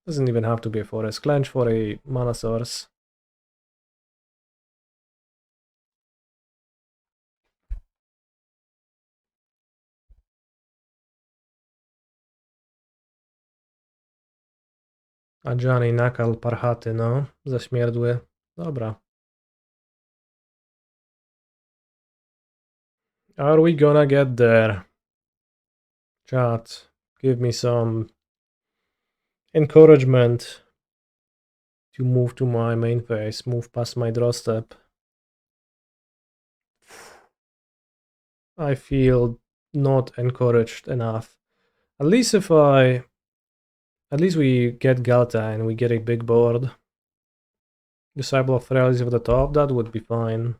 Speaker 1: Doesn't even have to be a forest. Clench for a mana source. A Johnny nakal parchaty, no. Zaśmierdły. Dobra. Are we gonna get there? Chat, give me some encouragement to move to my main phase, move past my draw step. I feel not encouraged enough. At least we get Ghalta and we get a big board. Disciple of Freyalise over the top, that would be fine.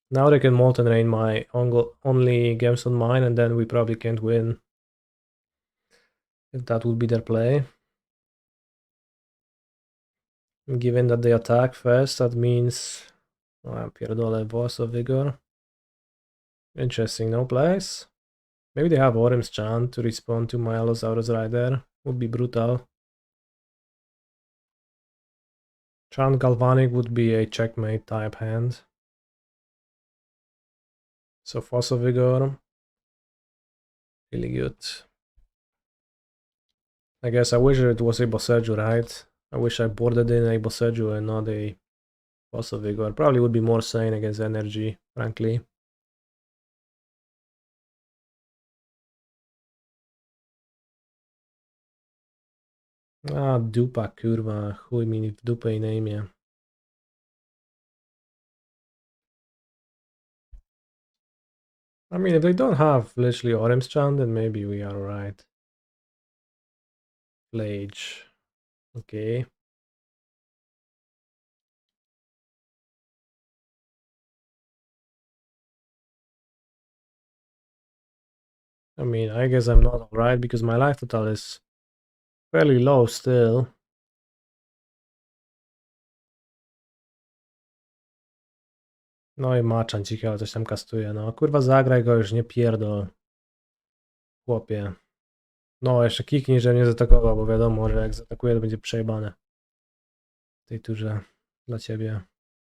Speaker 1: Now they can Molten Rain my only Gemstone Mine, and then we probably can't win. If that would be their play. Given that they attack first, that means... Oh, pierdolę, Force of Vigor. Interesting, no plays. Maybe they have Orim's Chant to respond to my Allosaurus Rider. Would be brutal. Chant Galvanic would be a checkmate type hand. So Force of Vigor. Really good. I guess I wish it was a Boseiju, right? I wish I boarded in a Boseiju and not a Force of Vigor. Probably would be more sane against energy, frankly. A, dupa, kurwa, chuj mi w dupę i na imię. I mean, if they don't have literally Orim's Chant, then maybe we are right. Flage. Okay. I mean, I guess I'm not alright because my life total is fairly low still. No i Machanci chyba coś tam kastuje, no. Kurwa, zagraj go już, nie pierdol. Chłopie. No, jeszcze kiknij, że mnie zaatakował, bo wiadomo, że jak zaatakuje, to będzie przejebane. W tej turze dla ciebie.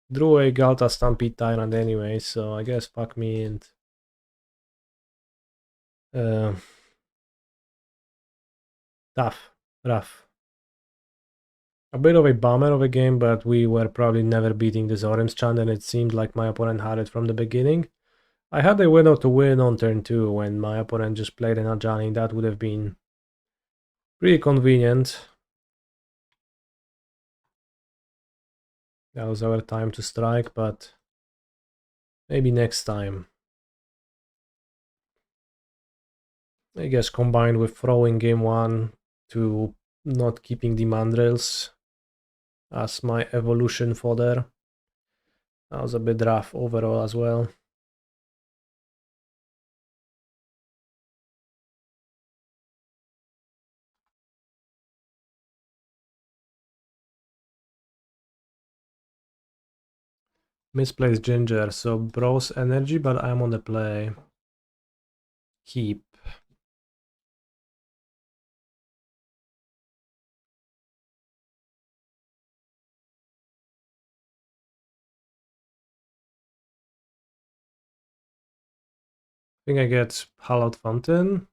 Speaker 1: Drew a Ghalta Stampede Tyrant anyway, so I guess fuck me and... Tough. Rough. A bit of a bummer of a game, but we were probably never beating this Orim's Chant, and it seemed like my opponent had it from the beginning. I had a window to win on turn 2 when my opponent just played an Ajani. That would have been pretty convenient. That was our time to strike, but maybe next time. I guess combined with throwing game 1 to not keeping the Mandrills as my evolution fodder. That was a bit rough overall as well. Misplaced Ginger, so Bro's energy, but I'm on the play. Keep. I think I get Hallowed Fountain.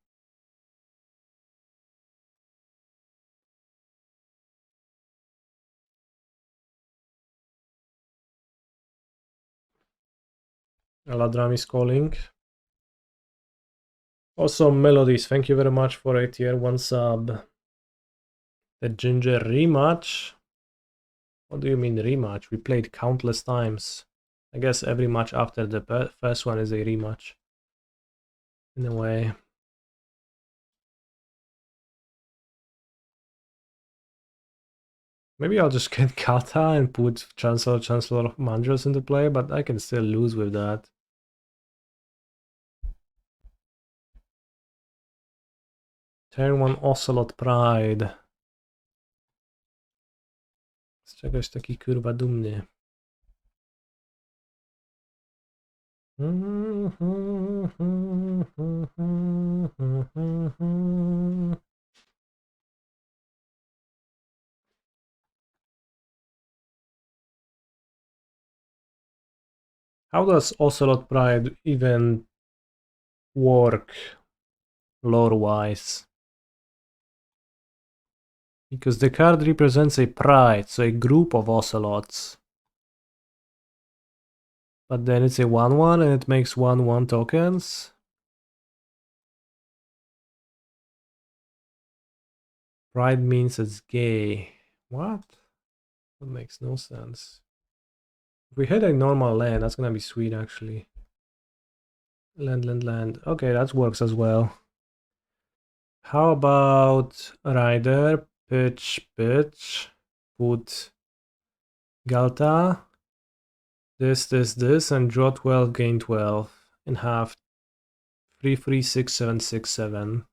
Speaker 1: Eladamri is calling. Also, Melodies, thank you very much for a tier 1 sub. The Ginger rematch? What do you mean rematch? We played countless times. I guess every match after the first one is a rematch. In a way. Maybe I'll just get Ghalta and put Chancellor of Mandrills into play, but I can still lose with that. Turn 1 Ocelot Pride. Z czegoś taki kurwa dumny. How does Ocelot Pride even work lore-wise? Because the card represents a pride, so a group of ocelots. But then it's a 1/1 and it makes 1/1 tokens. Pride means it's gay. What? That makes no sense. If we hit a normal land, that's gonna be sweet actually. Land. Okay, that works as well. How about Rider, pitch, put Ghalta, this, and draw 12, gain 12, and have 3, 6, 7, 6, 7.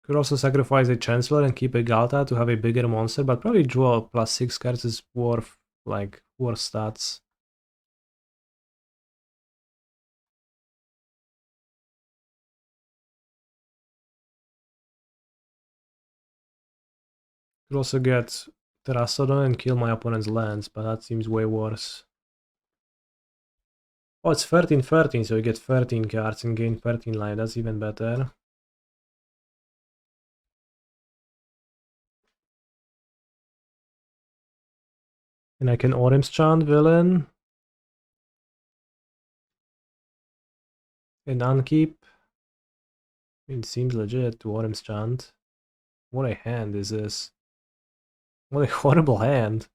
Speaker 1: Could also sacrifice a Chancellor and keep a Ghalta to have a bigger monster, but probably draw +6 cards is worth, like, worse stats. Could also get Terastodon and kill my opponent's lands, but that seems way worse. Oh, it's 13/13, so you get 13 cards and gain 13 life. That's even better. And I can Orim's Chant villain. And unkeep. It seems legit to Orim's Chant. What a hand is this? What a horrible hand.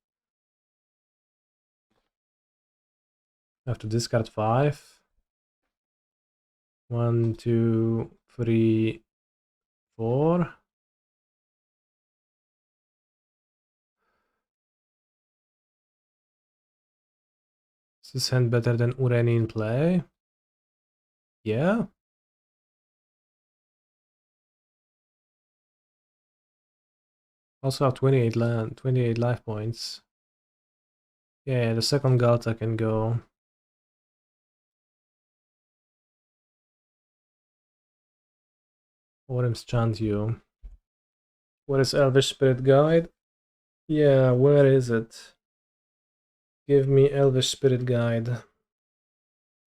Speaker 1: I have to discard 5. 1, 2, 3, 4. Is this hand better than Ureni in play? Yeah. Also have 28 land, 28 life points. Yeah, the second Ghalta can go. Orim's Chant you. What is Elvish Spirit Guide? Yeah, where is it? Give me Elvish Spirit Guide.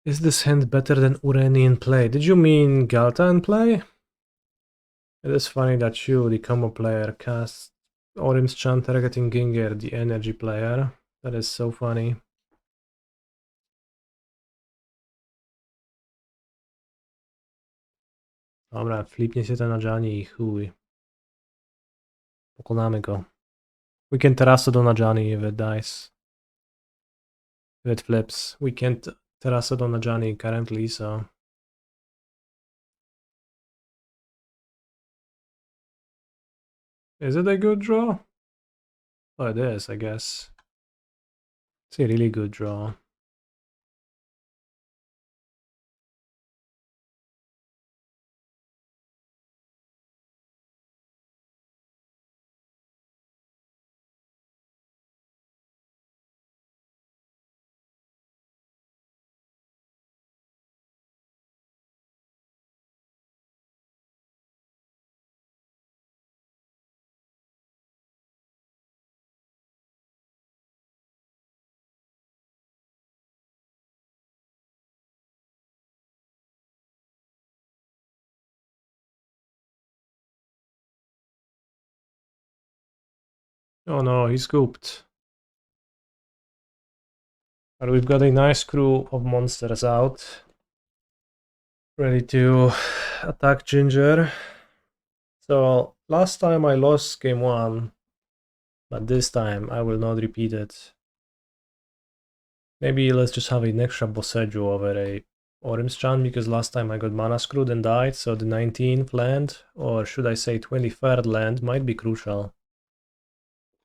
Speaker 1: Is this hand better than Ureni in play? Did you mean Ghalta in play? It is funny that you, the combo player, cast Orim's Chant targeting Ginger, the energy player. That is so funny. Dobra, flipnie się ten na Johnny i chuj. Pokonamy go. We can Terastodon na Johnny if it dies. If it flips. We can't Terastodon na Johnny currently, so... Is it a good draw? Oh, it is, I guess. It's a really good draw. Oh no, he scooped. But we've got a nice crew of monsters out. Ready to attack Ginger. So last time I lost game 1. But this time I will not repeat it. Maybe let's just have an extra Boseiju over a Orim's Chant, because last time I got mana screwed and died, so the 19th land, or should I say 23rd land, might be crucial.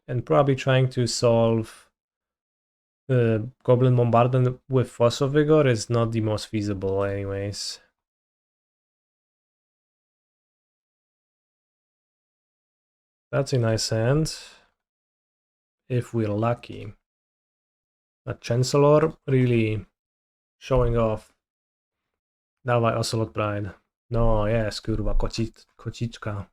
Speaker 1: And probably trying to solve the Goblin Bombardment with Force of Vigor is not the most feasible anyways. That's a nice hand, if we're lucky. But Chancellor really showing off. Dawaj, Ocelot Pride. No, jest, kurwa, kociczka.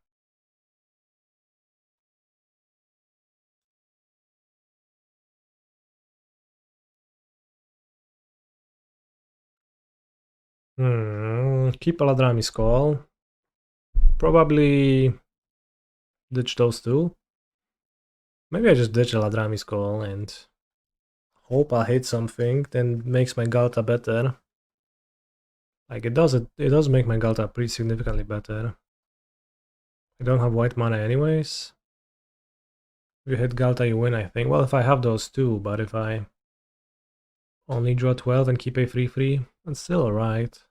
Speaker 1: Keep Eladamri's Call. Probably ditch those two. Maybe I just ditch Eladamri's Call and hope I hit something, then makes my Ghalta better. Like it does make my Ghalta pretty significantly better. I don't have white mana anyways. If you hit Ghalta you win, I think. Well, if I have those two, but if I only draw 12 and keep a 3/3, that's still alright.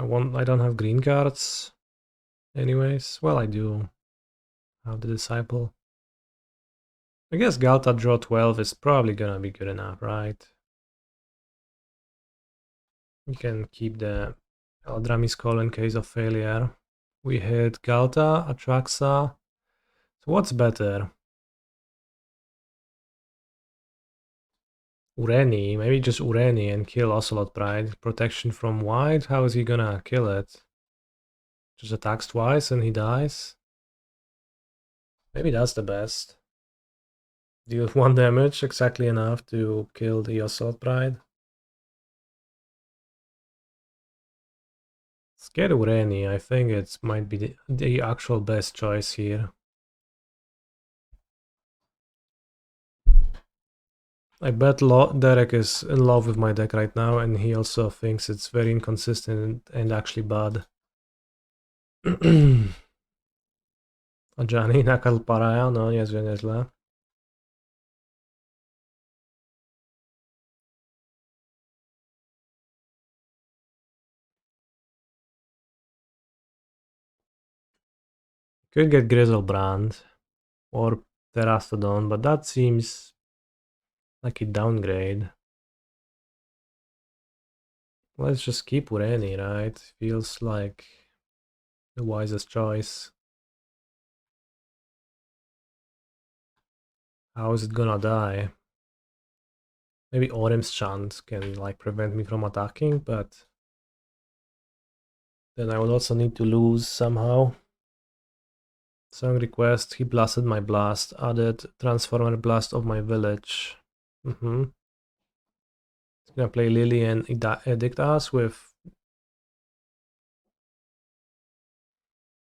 Speaker 1: I don't have green cards anyways. Well, I do have the Disciple. I guess Ghalta draw 12 is probably gonna be good enough, right? We can keep the Eladamri's Call in case of failure. We hit Ghalta, Atraxa. So what's better? Ureni, maybe just Ureni and kill Ocelot Pride. Protection from white, how is he gonna kill it? Just attacks twice and he dies? Maybe that's the best. Deal 1 damage, exactly enough to kill the Ocelot Pride. Let's get Ureni, I think it might be the actual best choice here. I bet Derek is in love with my deck right now, and he also thinks it's very inconsistent and actually bad. A Johnny nakalparaja, no niezłe, nieźle. Could get Griselbrand or Terastodon, but that seems like a downgrade. Let's just keep Ureni, right? Feels like the wisest choice. How is it gonna die? Maybe Orim's Chant can like prevent me from attacking, but then I would also need to lose somehow. Song request, he blasted my blast, added Transformer Blast of my village. He's gonna play Lily and Edict us with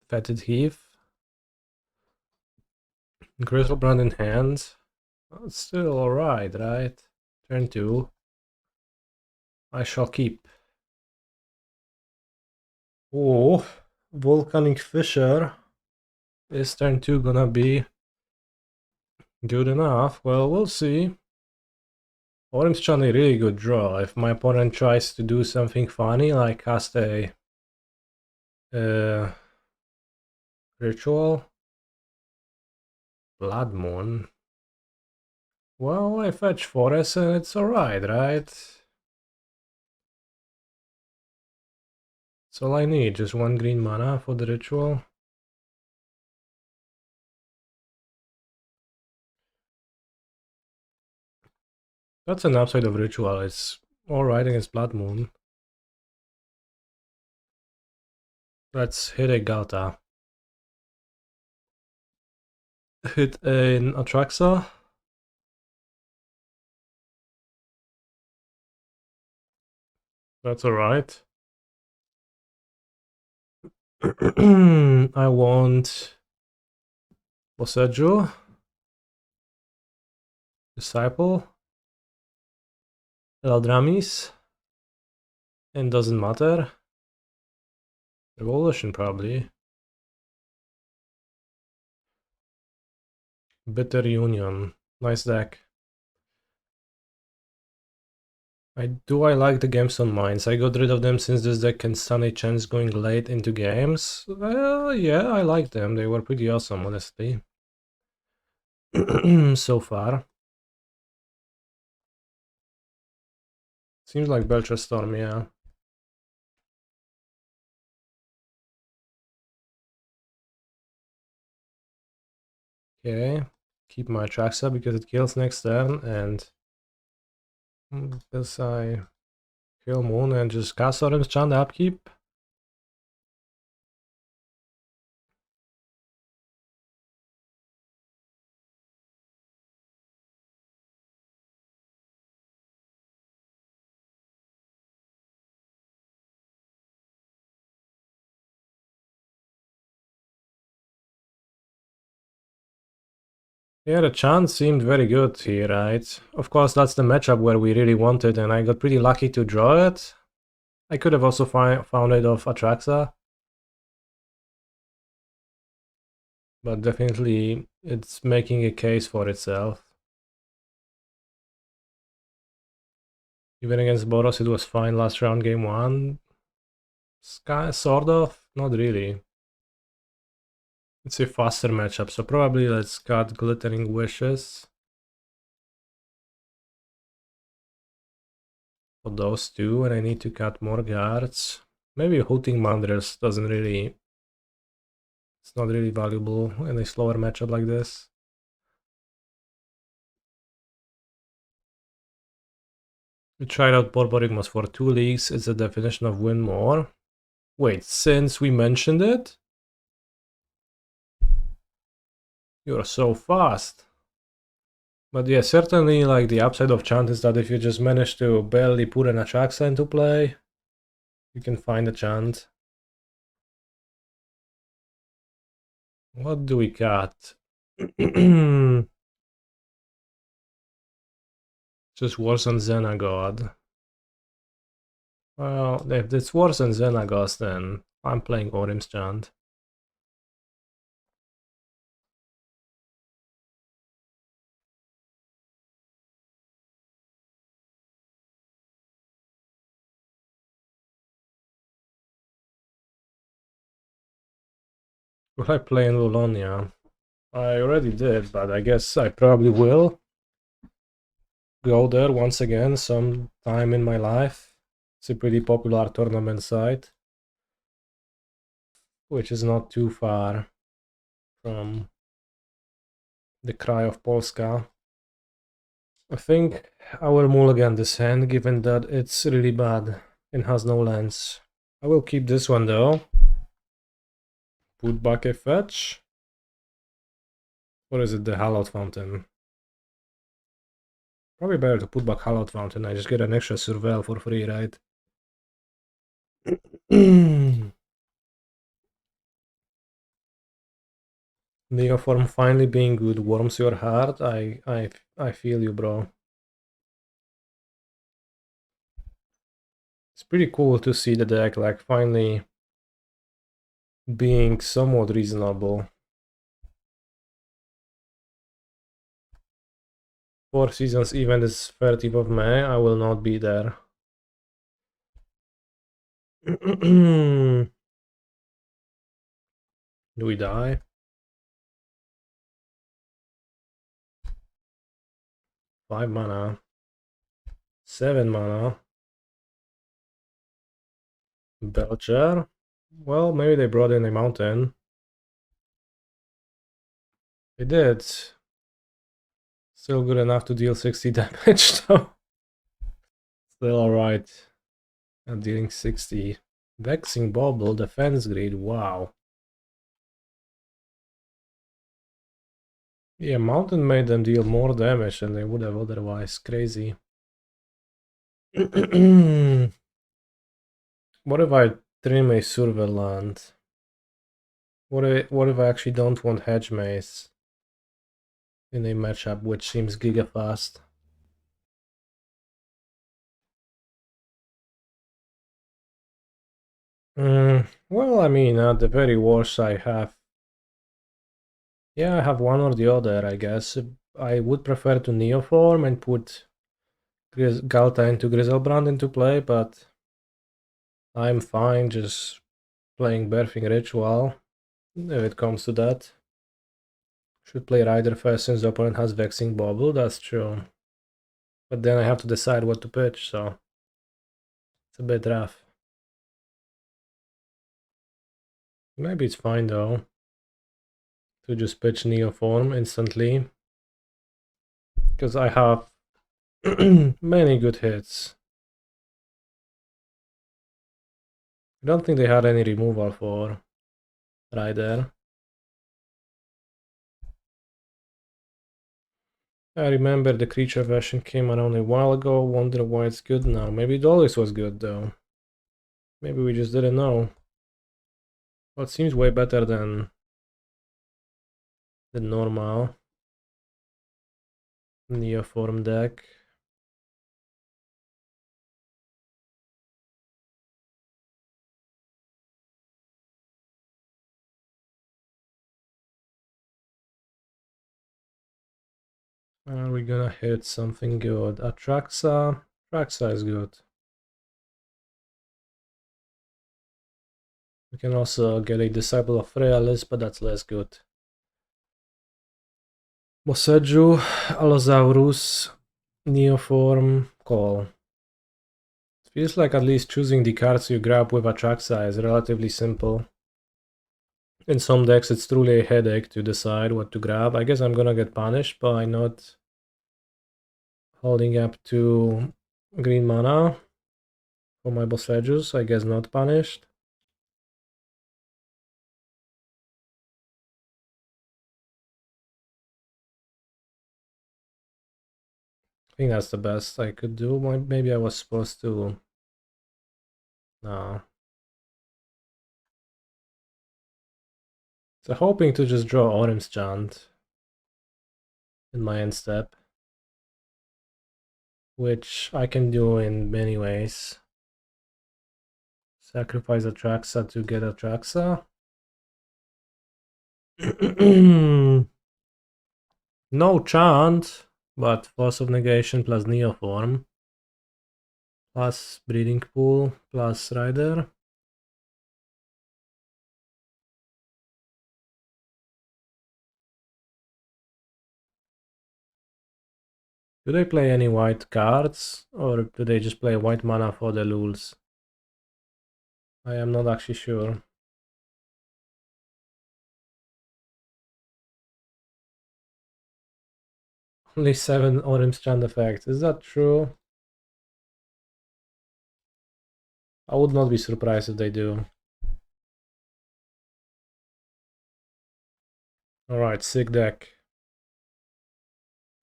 Speaker 1: Fetid Heath. Griselbrand in hand. Well, it's still alright, right? Turn 2. I shall keep. Oh, Volcanic Fissure. Is turn 2 gonna be good enough? Well, we'll see. Orim's trying a really good draw. If my opponent tries to do something funny, like cast a ritual, Blood Moon. Well, I fetch Forest and it's alright, right? That's all I need, just 1 green mana for the ritual. That's an upside of ritual, it's alright against Blood Moon. Let's hit a Ghalta. Hit an Atraxa. That's alright. I want Boseiju, Disciple, Eladamri, and doesn't matter. Evolution probably. Bitter Union, nice deck. I like the Gemstone Mines. I got rid of them since this deck can stand a chance going late into games. Well, yeah, I like them. They were pretty awesome, honestly. So far. Seems like Belcher Storm, yeah. Okay, keep my Atraxa because it kills next turn, and this I kill Moon and just cast Orim's Chant upkeep. Yeah, the chance seemed very good here, right? Of course, that's the matchup where we really wanted, and I got pretty lucky to draw it. I could have also found it off Atraxa. But definitely, it's making a case for itself. Even against Boros, it was fine last round, game 1. Sort of, not really. It's a faster matchup, so probably let's cut Glittering Wishes. For those two, and I need to cut more guards. Maybe Hooting Mandrills doesn't really... It's not really valuable in a slower matchup like this. We tried out Borborygmos for 2 leagues. It's the definition of win more. Wait, since we mentioned it? You're so fast. But yeah, certainly like the upside of Chant is that if you just manage to barely put an Atraxa into play, you can find a Chant. What do we cut? Just worse than Xenagod. Well, if it's worse than Xenagos, then I'm playing Orim's Chant. Will I play in Lulonia? I already did, but I guess I probably will go there once again sometime in my life. It's a pretty popular tournament site, which is not too far from the Cry of Polska. I think I will mulligan this hand, given that it's really bad and has no lands. I will keep this one though. Put back a fetch. What is it, the Hallowed Fountain? Probably better to put back Hallowed Fountain. I just get an extra surveil for free, right? Neoform finally being good warms your heart. I feel you, bro. It's pretty cool to see the deck like finally being somewhat reasonable. Four Seasons event is 30th of May. I will not be there. Do we die? 5 mana. 7 mana. Belcher. Well, maybe they brought in a mountain. They did. Still good enough to deal 60 damage though. Still alright. I'm dealing 60. Vexing Bauble, Defense Grid, wow. Yeah, Mountain made them deal more damage than they would have otherwise. Crazy. What if I trim a Surveillant? What if I actually don't want Hedge Maze in a matchup which seems giga fast? Well, I mean, at the very worst, I have. Yeah, I have one or the other, I guess. I would prefer to Neoform and put Ghalta into Griselbrand into play, but I'm fine just playing Birthing Ritual if it comes to that. Should play Rider first since the opponent has Vexing Bauble, that's true. But then I have to decide what to pitch, so it's a bit rough. Maybe it's fine though to just pitch Neoform instantly, because I have many good hits. I don't think they had any removal for Rider. I remember the creature version came around a while ago, wonder why it's good now. Maybe it always was good though. Maybe we just didn't know. Well, it seems way better than the normal Neoform deck. Are we gonna hit something good? Atraxa? Atraxa is good. We can also get a Disciple of Freyalise, but that's less good. Boseiju, Allosaurus, Neoform, call. It feels like at least choosing the cards you grab with Atraxa is relatively simple. In some decks it's truly a headache to decide what to grab. I guess I'm gonna get punished by not holding up to green mana for my Boseijus. I guess not punished. I think that's the best I could do. Maybe I was supposed to... No. So hoping to just draw Orim's Chant in my end step, which I can do in many ways. Sacrifice Atraxa to get Atraxa. No Chant, but Force of Negation plus Neoform, plus Breeding Pool, plus Rider. Do they play any white cards, or do they just play white mana for the lulz? I am not actually sure. Only 7 Orim Strand effects. Is that true? I would not be surprised if they do. Alright, sick deck.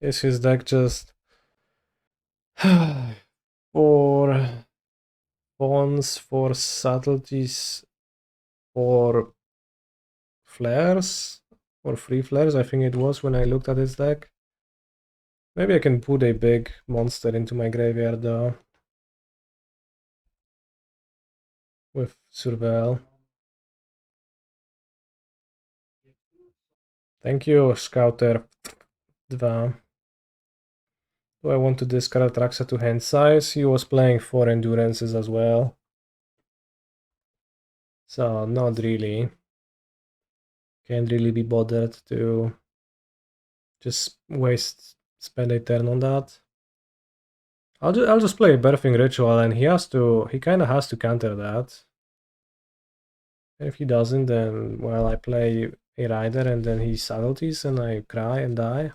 Speaker 1: Is his deck just... for pawns, for subtleties, for flares? Or free flares, I think it was when I looked at his deck. Maybe I can put a big monster into my graveyard though. With Surveil. Thank you, Scouter. 2. Do I want to discard Atraxa to hand size? He was playing 4 endurances as well. So, not really. Can't really be bothered to just spend a turn on that. I'll just play a Birthing Ritual, and he kind of has to counter that. And if he doesn't, then, well, I play a Rider, and then he subtleties, and I cry and die.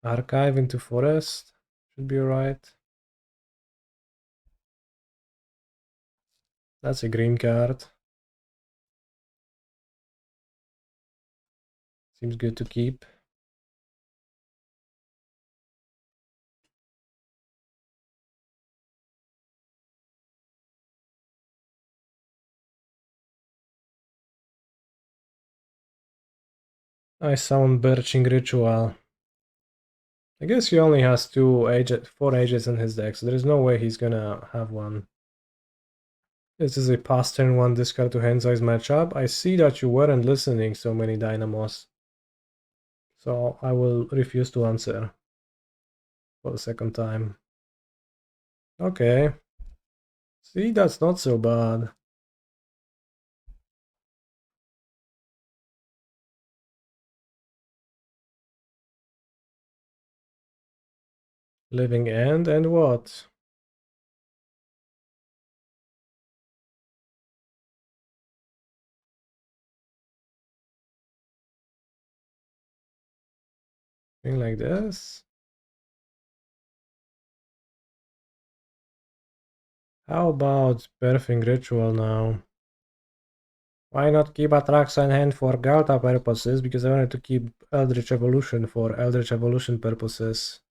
Speaker 1: Archive into Forest. Should be alright. That's a green card. Seems good to keep. I sound Birching Ritual. I guess he only has 4 ages in his deck, so there is no way he's gonna have one. This is a past turn 1 discard to hand size matchup. I see that you weren't listening, so many dynamos. So I will refuse to answer for the second time. Okay. See, that's not so bad. Living End and what? Thing like this? How about Birthing Ritual now? Why not keep Atraxa in hand for Ghalta purposes? Because I wanted to keep Eldritch Evolution for Eldritch Evolution purposes.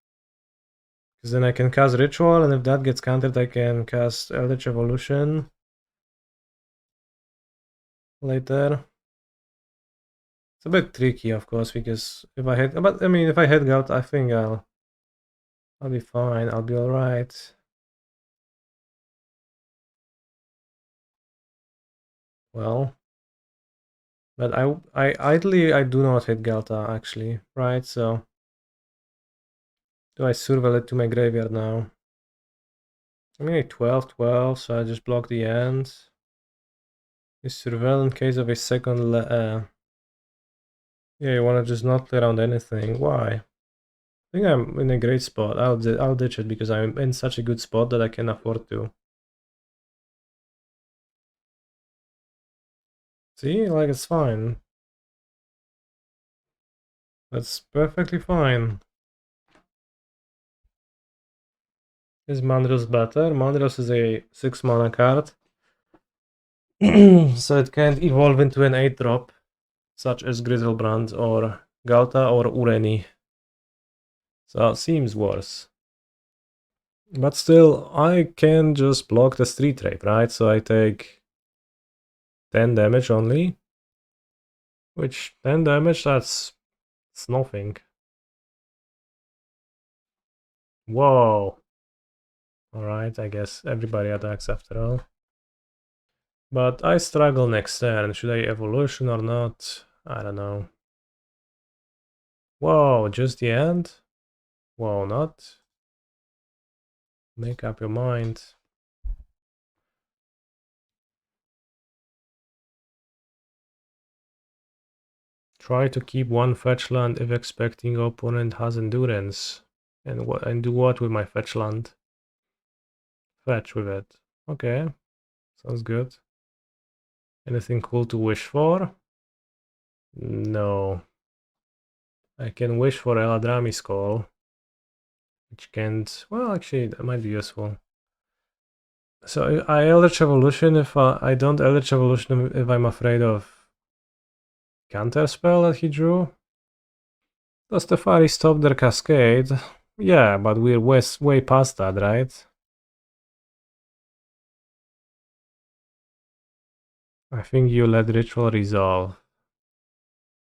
Speaker 1: Because then I can cast Ritual, and if that gets countered, I can cast Eldritch Evolution later. It's a bit tricky, of course, because if I hit, but I mean, if I hit Ghalta, I think I'll be fine. I'll be alright. Well, but ideally I do not hit Ghalta actually, right? So do I surveil it to my graveyard now? I mean, a 12/12, so I just block the end. Is surveil in case of a second yeah, you wanna just not play around anything. Why? I think I'm in a great spot. I'll ditch it because I'm in such a good spot that I can afford to. See, like it's fine. That's perfectly fine. Is Mandrills better? Mandrills is a 6 mana card. So it can't evolve into an 8-drop, such as Griselbrand or Ghalta or Ureni. So it seems worse. But still, I can just block the street trade, right? So I take 10 damage only. Which 10 damage, that's nothing. Whoa. Alright, I guess everybody attacks after all. But I struggle next turn. Should I evolution or not? I don't know. Whoa, just the end? Whoa, not? Make up your mind. Try to keep one fetch land if expecting opponent has endurance. And do what with my fetch land? Fetch with it. Okay, sounds good. Anything cool to wish for? No. I can wish for Eladamri's Call, which can't. Well, actually, that might be useful. So I Eldritch Evolution if I don't Eldritch Evolution if I'm afraid of counter spell that he drew. Does the fairy stop their cascade? Yeah, but we're way past that, right? I think you let ritual resolve.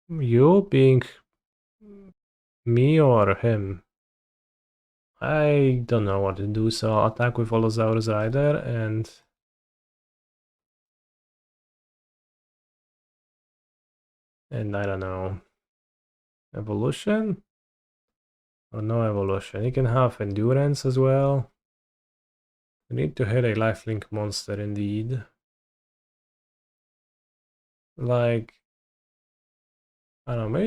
Speaker 1: You being me or him? I don't know what to do, so I'll attack with Allosaurus Rider and I don't know. Evolution? Or no evolution. You can have endurance as well. We need to hit a lifelink monster indeed. Like, I don't know,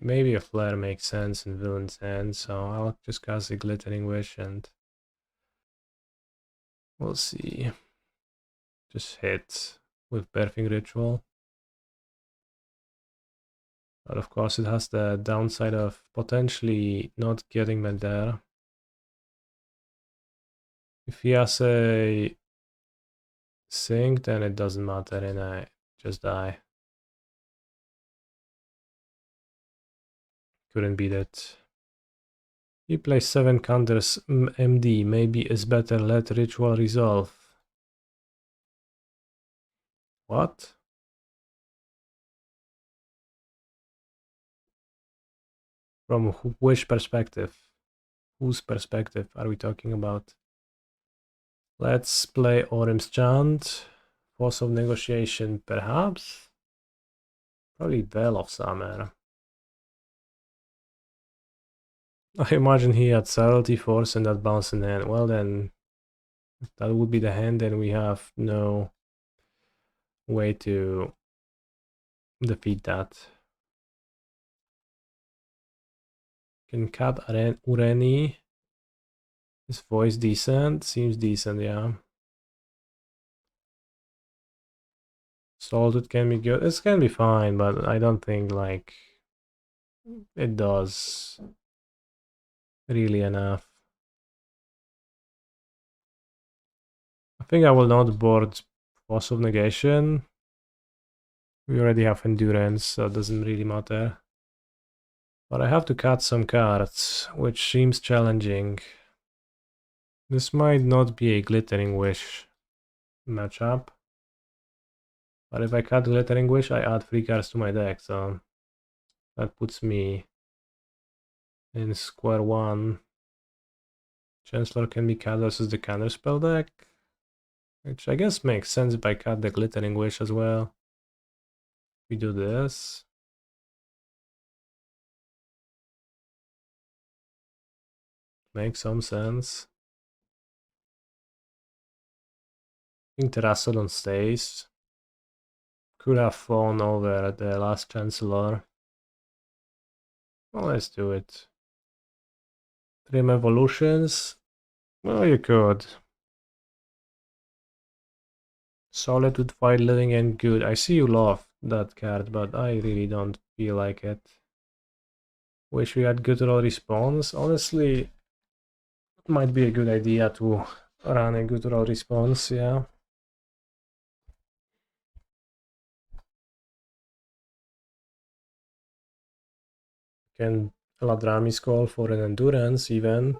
Speaker 1: maybe a flare makes sense in villain's hand, so I'll just cast a glittering wish and we'll see. Just hit with birthing ritual. But of course it has the downside of potentially not getting me there. If he has a sink, then it doesn't matter and I just die. Couldn't beat it. He plays 7 counters MD, maybe is better let ritual resolve. What? From which perspective? Whose perspective are we talking about? Let's play Orim's Chant. Force of Negotiation, perhaps? Probably Veil of Summer. I imagine he had Subtlety, Force, and that bounce in hand. Well then, if that would be the hand, then we have no way to defeat that. Can cut Ureni. His voice decent? Seems decent, yeah. Salted can be good. It can be fine, but I don't think like it does really enough. I think I will not board Force of Negation. We already have Endurance, so it doesn't really matter. But I have to cut some cards, which seems challenging. This might not be a Glittering Wish matchup. But if I cut Glittering Wish, I add 3 cards to my deck, so that puts me in square one. Chancellor can be cut versus the counterspell deck, which I guess makes sense if I cut the Glittering Wish as well. We do this. Makes some sense. I think Terastodon stays. Could have flown over the last Chancellor. Well, let's do it. Trim Evolutions. Well, you could. Solitude, Fight, Living, and Good. I see you love that card, but I really don't feel like it. Wish we had Guttural Response. Honestly, it might be a good idea to run a Guttural Response, yeah. Can Eladamri's Call for an Endurance even.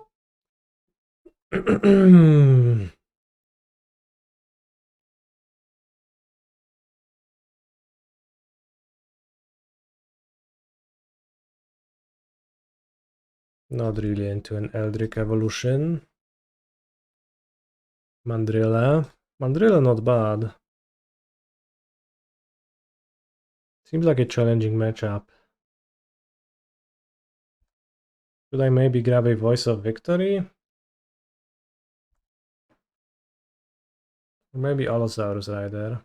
Speaker 1: Not really into an Eldritch Evolution. Mandrilla. Mandrilla not bad. Seems like a challenging matchup. Should I maybe grab a Voice of Victory? Or maybe Allosaurus Rider.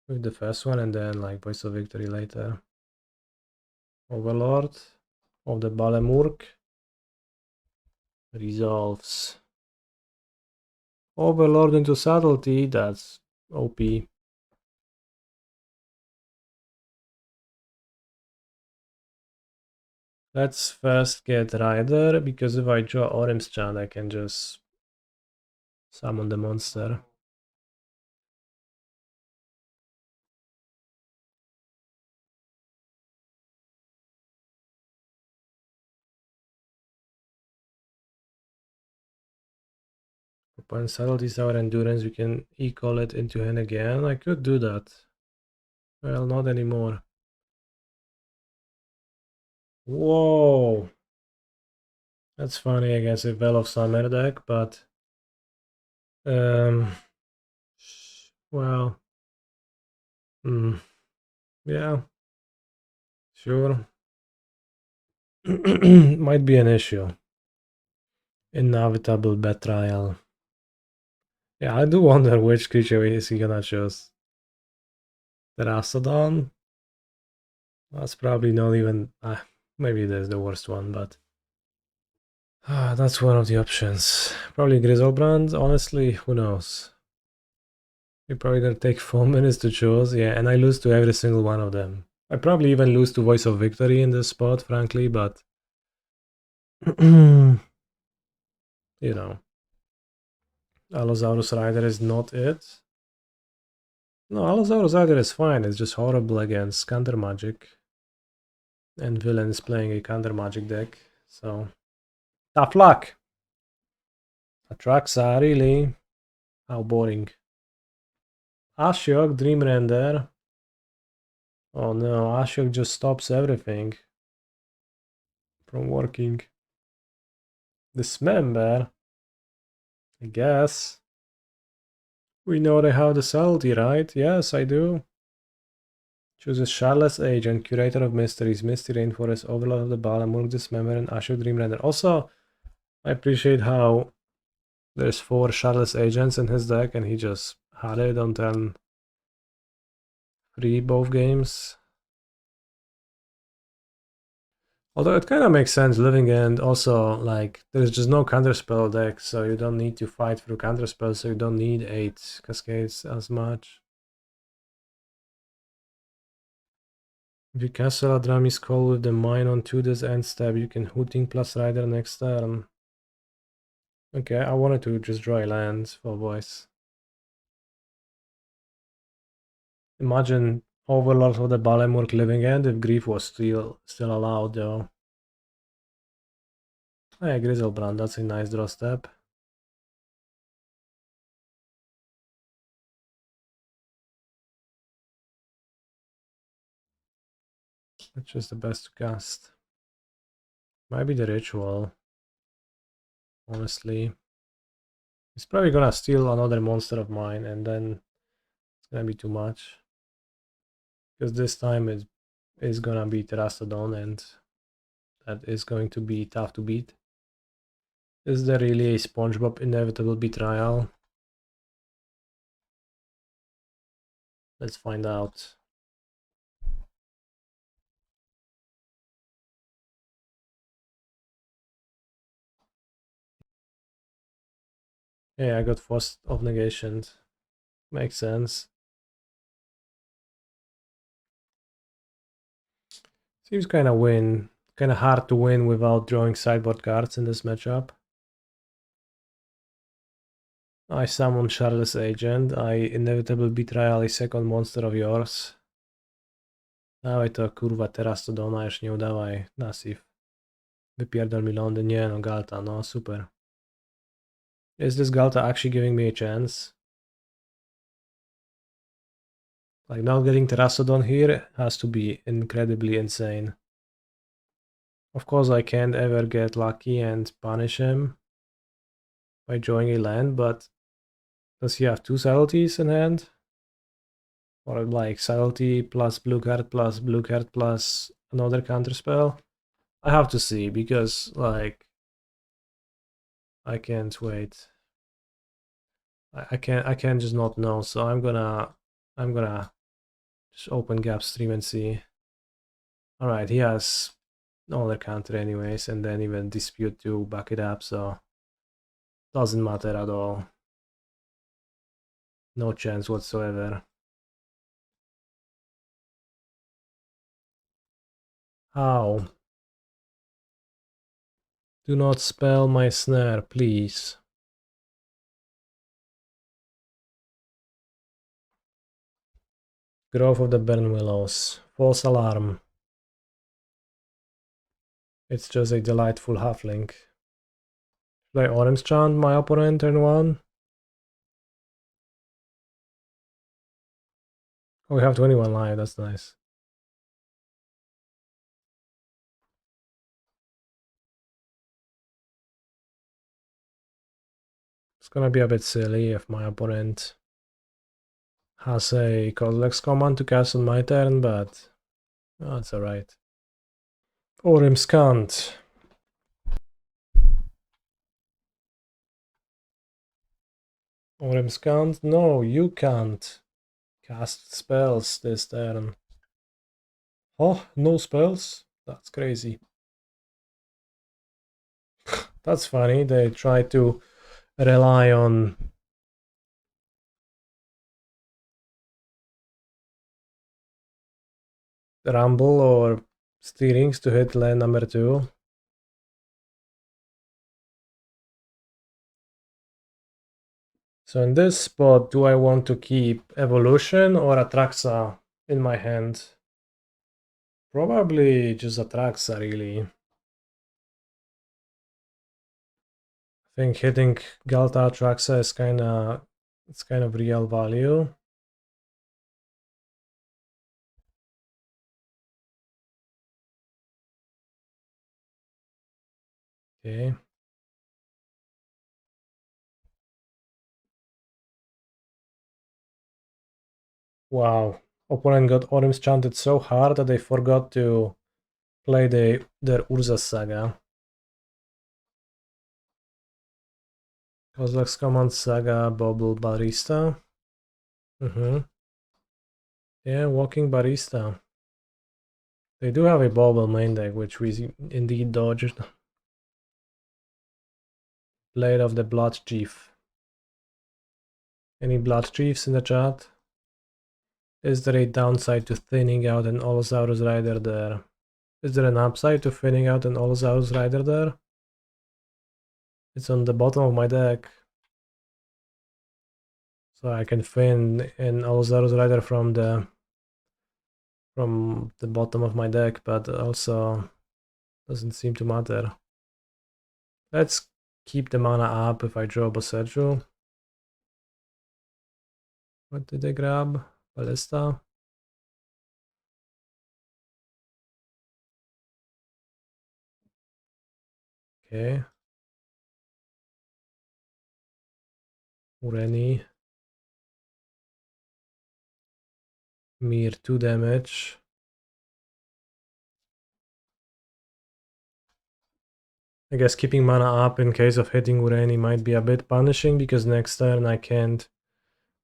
Speaker 1: With the first one and then like Voice of Victory later. Overlord of the Balemurk resolves. Overlord into subtlety, that's OP. Let's first get Rider, because if I draw Orim's Chant, I can just summon the monster. When subtlety is our endurance, we can e-call it into hand again. I could do that. Well, not anymore. Whoa! That's funny against a Well of Summer deck, but... well... yeah. Sure. Might be an issue. Inevitable betrayal. Yeah, I do wonder which creature is he gonna choose. Terastodon? That's probably not even... maybe it is the worst one, but... that's one of the options. Probably Griselbrand, honestly, who knows? You're probably gonna take 4 minutes to choose, yeah, and I lose to every single one of them. I probably even lose to Voice of Victory in this spot, frankly, but... you know. Allosaurus Rider is not it. No, Allosaurus Rider is fine, it's just horrible against counter magic. And Villain is playing a counter magic deck, so... tough luck! Atraxa, really? How boring. Ashok, Dream Render. Oh no, Ashok just stops everything from working. Dismember? I guess. We know they have the subtlety, right? Yes, I do. Chooses Charlotte's Agent, Curator of Mysteries, Misty Rainforest, Overlord of the Balamurk, Dismember, and Ashok Dream Render. Also, I appreciate how there's 4 Charlotte's Agents in his deck and he just had it on turn 3 both games. Although it kind of makes sense, Living End also, like, there's just no counterspell deck, so you don't need to fight through counterspells, so you don't need 8 Cascades as much. If you cast Eladrami's Call with the Mine on 2 this end step, you can Hooting plus Rider next turn. Okay, I wanted to just draw a land for voice. Imagine Overlord of the Balemurk Living End if Grief was still allowed though. Hey, Griselbrand, that's a nice draw step. That's just the best to cast. Maybe the Ritual. Honestly. He's probably gonna steal another monster of mine and then it's gonna be too much. Because this time it is gonna be Terastodon and that is going to be tough to beat. Is there really a SpongeBob inevitable betrayal? Let's find out. Yeah, I got Force of Negation. Makes sense. Seems kind of hard to win without drawing sideboard cards in this matchup. I summon Charles Agent. I inevitable betrayal a second monster of yours. Dawaj to kurwa Terastodona, już nie udawaj. Nasif. Wypierdol mi lądy. Nie no, Ghalta, no super. Is this Ghalta actually giving me a chance? Like, not getting Terastodon here has to be incredibly insane. Of course I can't ever get lucky and punish him by drawing a land, but does he have 2 subtleties in hand? Or like subtlety plus blue card plus another counterspell? I have to see, because like I can't wait. I can't just not know, so I'm gonna just open Gap stream and see. Alright, he has no other counter anyways, and then even Dispute to back it up, so doesn't matter at all. No chance whatsoever. How? Do not spell my snare, please. Growth of the Burn Willows. False alarm. It's just a delightful halfling. Should I Orim's Chant my opponent turn 1? Oh, we have 21 life, that's nice. It's gonna be a bit silly if my opponent has a Codex command to cast on my turn, but oh, it's alright. Orim's Chant. Orim's Chant? No, you can't cast spells this turn. Oh, no spells? That's crazy. That's funny, they try to rely on Rumble or Steerings to hit land number 2. So in this spot, do I want to keep Evolution or Atraxa in my hand? Probably just Atraxa, really. I think hitting Ghalta Atraxa is kind of real value. Okay. Wow. Opponent got Orim's chanted so hard that they forgot to play their Urza Saga. Kozak's Command Saga, Bobble Barista. Yeah, Walking Barista. They do have a Bobble main deck, which we indeed dodged. Blade of the Blood Chief. Any Blood Chiefs in the chat? Is there a downside to thinning out an Allosaurus Rider there? Is there an upside to thinning out an Allosaurus Rider there? It's on the bottom of my deck. So I can thin an Allosaurus Rider from the bottom of my deck, but also doesn't seem to matter. Let's keep the mana up if I draw Boseiju. What did I grab? Ballista. Okay. Ureni. Mere 2 damage. I guess keeping mana up in case of hitting Ureni might be a bit punishing, because next turn I can't.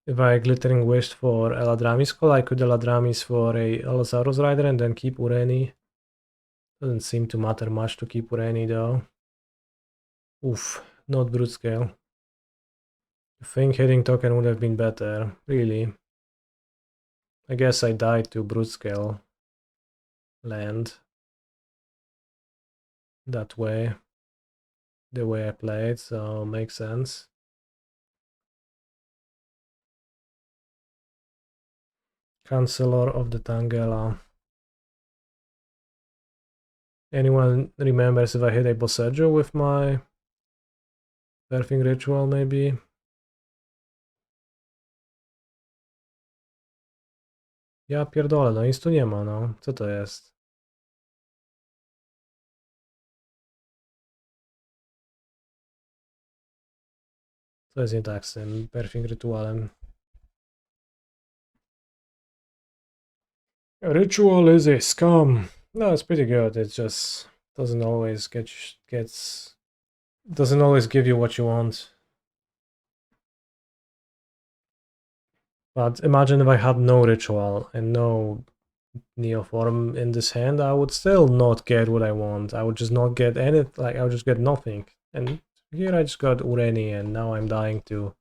Speaker 1: If I Glittering Wished for Eladamri's Call, I could Eladamri's for a Allosaurus Rider and then keep Ureni. Doesn't seem to matter much to keep Ureni though. Oof, not Brute Scale. I think hitting token would have been better, really. I guess I died to Brute Scale land that way, the way I played, so makes sense. Chancellor of the Tangle. Anyone remembers if I hit a Boseiju with my Birthing Ritual, maybe? Ja pierdolę, no nic tu nie ma, no. Co to jest? Co jest nie tak z tym Birthing Ritualem? Ritual is a scum. No, it's pretty good. It just doesn't always doesn't always give you what you want. But imagine if I had no ritual and no Neoform in this hand, I would still not get what I want. I would just not get anything, like I would just get nothing. And here I just got Ureni, and now I'm dying to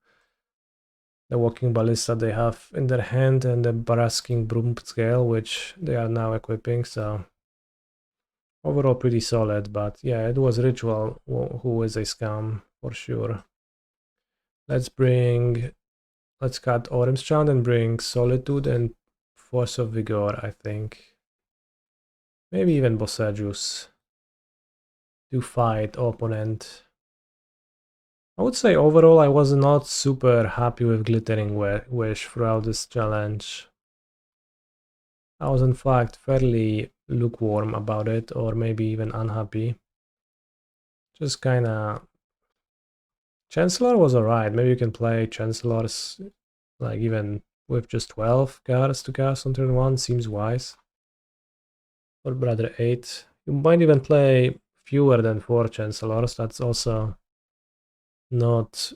Speaker 1: the Walking Ballista they have in their hand and the Barasking Broom Scale, which they are now equipping, so overall pretty solid. But yeah, it was Ritual who is a scam for sure. Let's cut Orim's Chant and bring Solitude and Force of Vigor, I think. Maybe even Boseiju's to fight opponent. I would say overall I was not super happy with Glittering Wish throughout this challenge. I was in fact fairly lukewarm about it, or maybe even unhappy. Just kinda... Chancellor was alright. Maybe you can play Chancellors like even with just 12 cards to cast on turn 1, seems wise. Or rather 8. You might even play fewer than 4 Chancellors, that's also not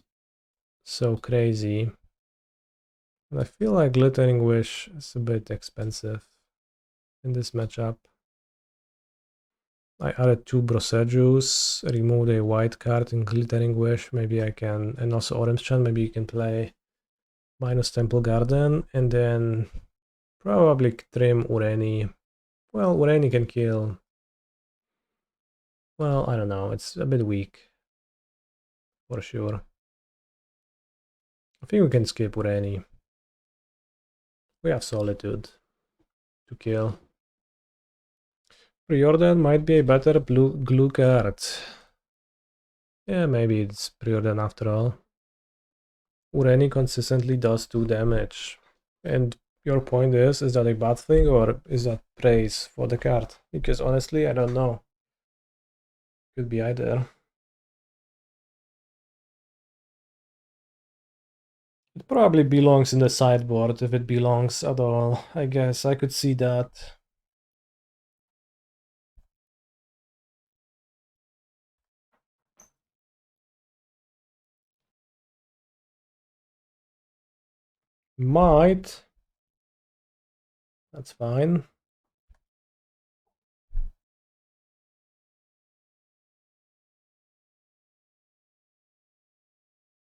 Speaker 1: so crazy. But I feel like Glittering Wish is a bit expensive in this matchup. I added 2 Boseijus, removed a white card in Glittering Wish, maybe I can, and also Orim's Chant, maybe you can play minus Temple Garden, and then probably trim Ureni. Well, Ureni can kill... Well, I don't know, it's a bit weak, for sure. I think we can skip Ureni. We have Solitude to kill. Preordain might be a better glue card. Yeah, maybe it's Preordain after all. Ureni consistently does 2 damage. And your point is that a bad thing or is that praise for the card? Because honestly, I don't know. Could be either. It probably belongs in the sideboard if it belongs at all. I guess I could see that. Might. That's fine.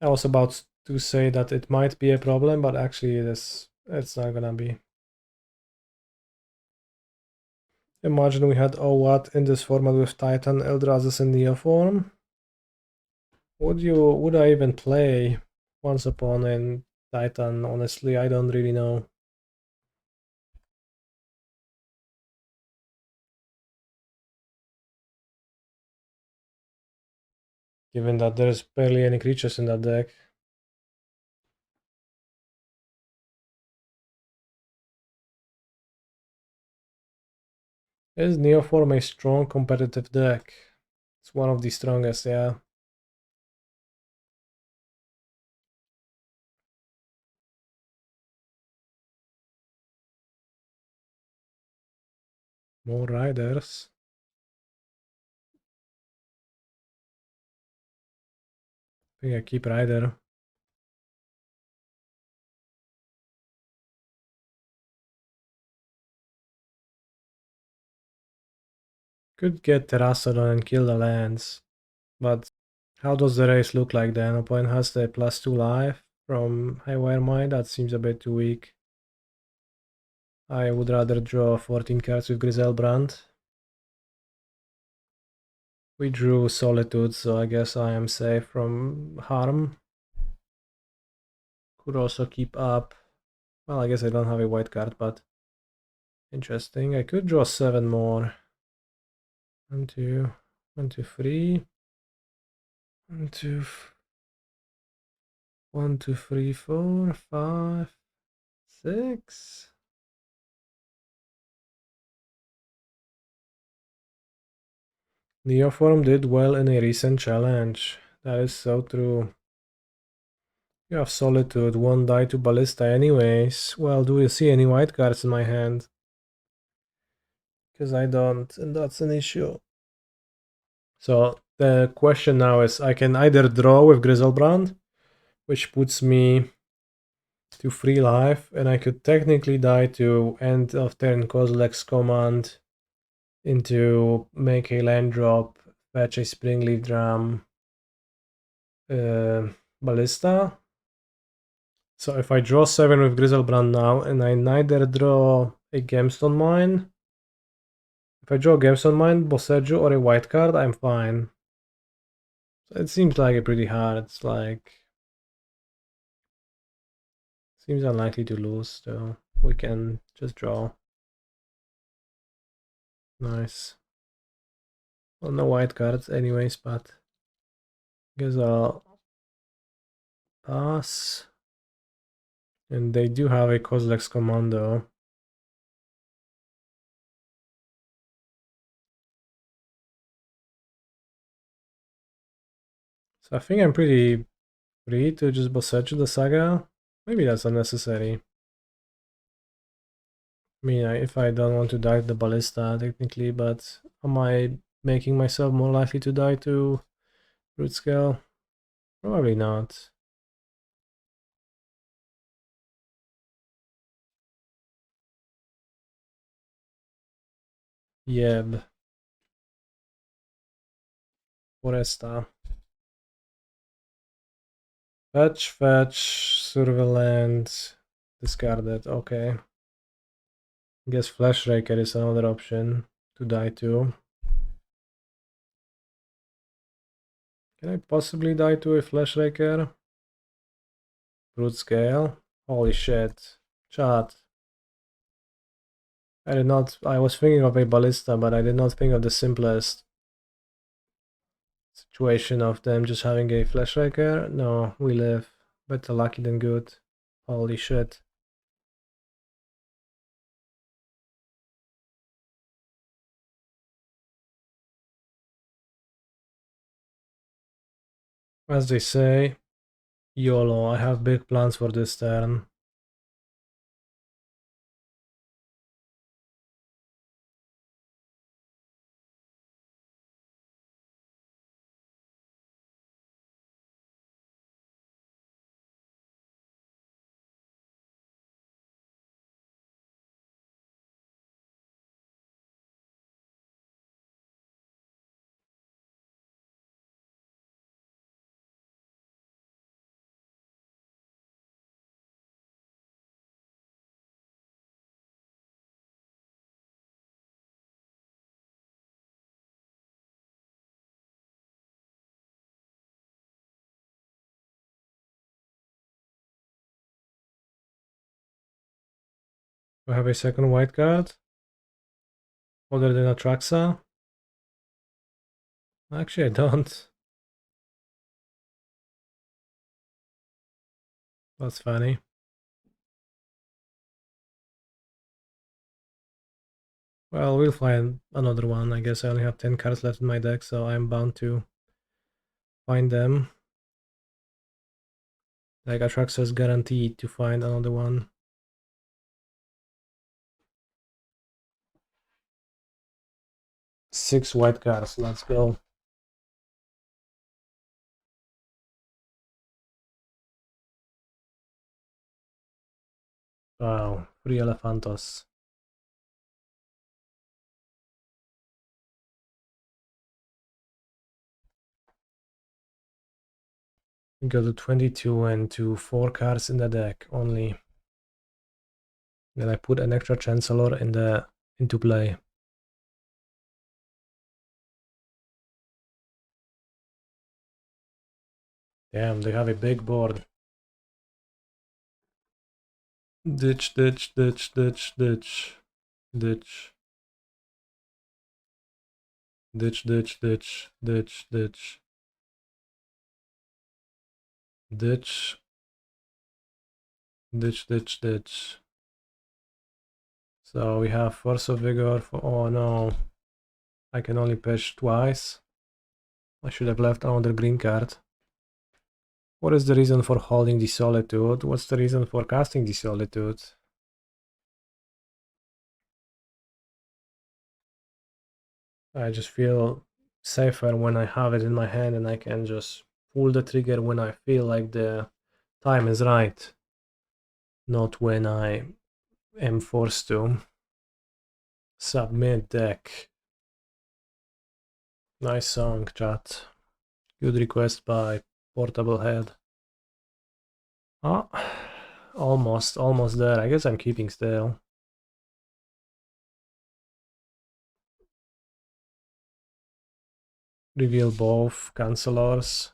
Speaker 1: I was about to say that it might be a problem, but actually it's not gonna be. Imagine we had OWAT in this format with Titan, Eldrazi, and Neoform. Would I even play Once Upon in Titan? Honestly, I don't really know. Given that there's barely any creatures in that deck. Is Neoform a strong competitive deck? It's one of the strongest, yeah. More riders. I think I keep rider. Could get Terastodon and kill the lands, but how does the race look like then? Opponent has the +2 life from Highwire Mine, that seems a bit too weak. I would rather draw 14 cards with Griselbrand. We drew Solitude, so I guess I am safe from harm. Could also keep up. Well, I guess I don't have a white card, but interesting. I could draw 7 more. 1, 2, 1, 2, 3. 1, 2, 1, 2, 3, 4, 5, 6. Neoform did well in a recent challenge. That is so true. You have Solitude, 1 die to Ballista anyways. Well, do you see any white cards in my hand? Because I don't, and that's an issue. So the question now is, I can either draw with Griselbrand, which puts me to free life, and I could technically die to end of turn Kozilek's command into make a land drop, fetch a Springleaf Drum, Ballista. So if I draw 7 with Griselbrand now, and I neither draw a Gemstone Mine, if I draw Gemstone Mine, Boseiju, or a white card, I'm fine. So it seems like a pretty hard. It's like... seems unlikely to lose, so we can just draw. Nice. Well, no white cards anyways, but I guess I'll pass. And they do have a Kozilek's Commando. So I think I'm pretty free to just Boseiju the Saga. Maybe that's unnecessary. I mean, if I don't want to die to the Ballista, technically, but am I making myself more likely to die to Root Scale? Probably not. Yeb. Foresta. Fetch, Surveillance, discarded, okay. Guess Flash Raker is another option to die to. Can I possibly die to a Flash Raker? Brute Scale? Holy shit. Chat. I was thinking of a Ballista, but I did not think of the simplest situation of them just having a Flash Raker. No, we live. Better lucky than good. Holy shit. As they say, YOLO, I have big plans for this turn. Do I have a second white card? Other than Atraxa? Actually, I don't. That's funny. Well, we'll find another one. I guess I only have 10 cards left in my deck, so I'm bound to find them. Like, Atraxa is guaranteed to find another one. Six white cards, let's go. Wow, 3 Elephantos. We go to 22 and to 4 cards in the deck only. Then I put an extra Chancellor into play. Damn, they have a big board. Ditch, ditch, ditch, ditch, ditch, ditch. Ditch, ditch, ditch, ditch, ditch. Ditch. Ditch, ditch, ditch. So we have Force of Vigor for... oh no. I can only pitch twice. I should have left another green card. What is the reason for holding the Solitude? What's the reason for casting the Solitude? I just feel safer when I have it in my hand and I can just pull the trigger when I feel like the time is right. not when I am forced to. Submit deck. Nice song, chat. Good request by Portable Head. Ah, almost there. I guess I'm keeping still. Reveal both Chancellors.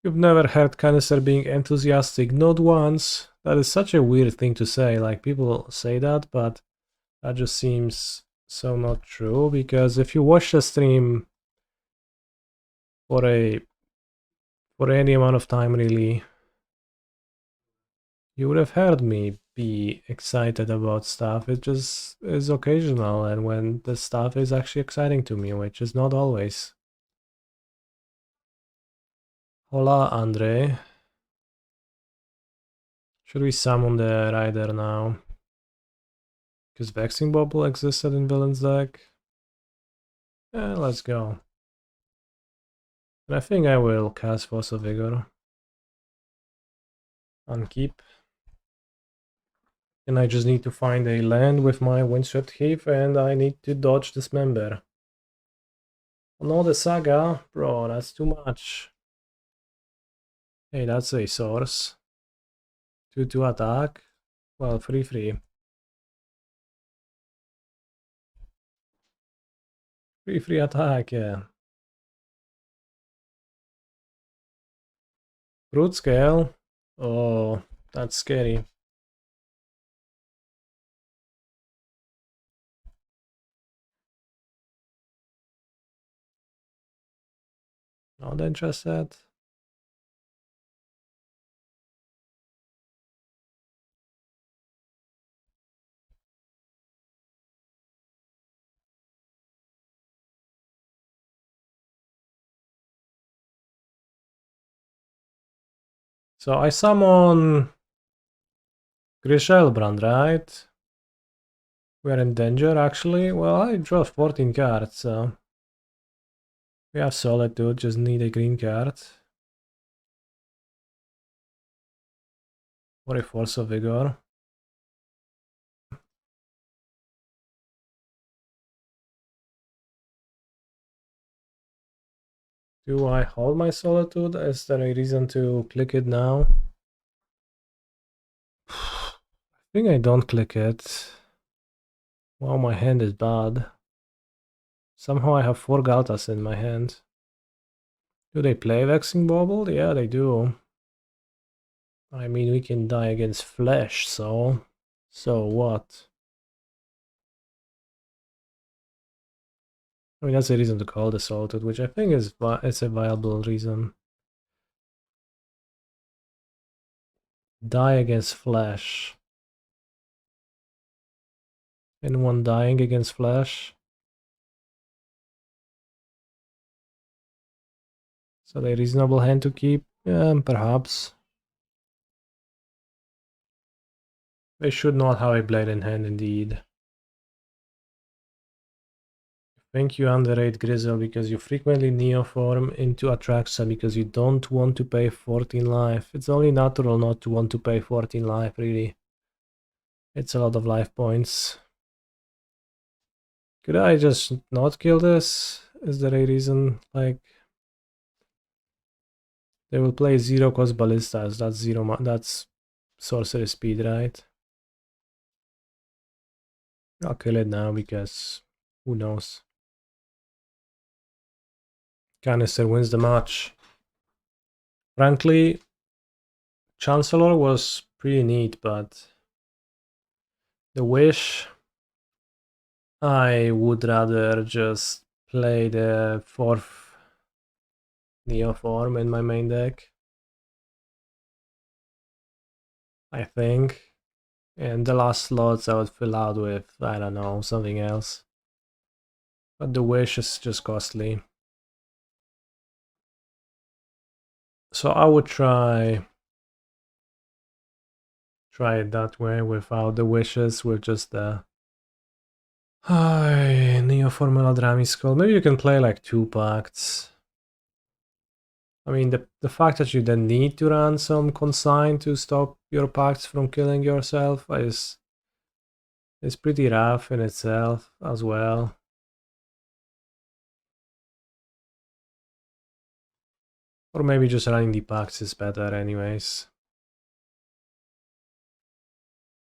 Speaker 1: You've never heard Canister being enthusiastic, not once. That is such a weird thing to say. Like, people say that, but that just seems so not true. Because if you watch the stream for any amount of time, really, you would have heard me be excited about stuff. It just is occasional, and when the stuff is actually exciting to me, which is not always. Hola, Andre. Should we summon the Rider now? Because Vexing Bubble existed in Villain's deck. Let's go. And I think I will cast Force of Vigor. Unkeep. And I just need to find a land with my Windswept Heath, and I need to dodge Dismember. No, the Saga? Bro, that's too much. Hey, that's a source. 2-2 attack. Well, 3-3. 3-3 attack, yeah. Root Scale? Oh, that's scary. Not interested. So I summon Griselbrand, right? We're in danger, actually. Well, I draw 14 cards, so we have Solitude, just need a green card. Or a Force of Vigor. Do I hold my Solitude? Is there a reason to click it now? I think I don't click it. Wow, my hand is bad. Somehow I have 4 Ghaltas in my hand. Do they play Vexing Bauble? Yeah, they do. I mean, we can die against Flesh, so what? I mean, that's a reason to call the Solitude, which I think is it's a viable reason. Die against Flesh. Anyone dying against Flesh? So a reasonable hand to keep? Yeah, perhaps. They should not have a blade in hand, indeed. I think you underrate Grizzle because you frequently Neoform into Atraxa because you don't want to pay 14 life. It's only natural not to want to pay 14 life, really. It's a lot of life points. Could I just not kill this? Is there a reason? Like, they will play 0 cost ballistas. That's that's sorcery speed, right? I'll kill it now because who knows? Canister wins the match. Frankly, Chancellor was pretty neat, but the Wish, I would rather just play the 4th Neoform in my main deck, I think. And the last slots I would fill out with, I don't know, something else. But the Wish is just costly. So I would try it that way without the wishes, with just the Neoform Eladamri Skull. Maybe you can play like 2 pacts. I mean, the fact that you then need to run some consign to stop your pacts from killing yourself is pretty rough in itself as well. Or maybe just running the pacts is better anyways.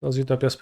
Speaker 1: Those Utopias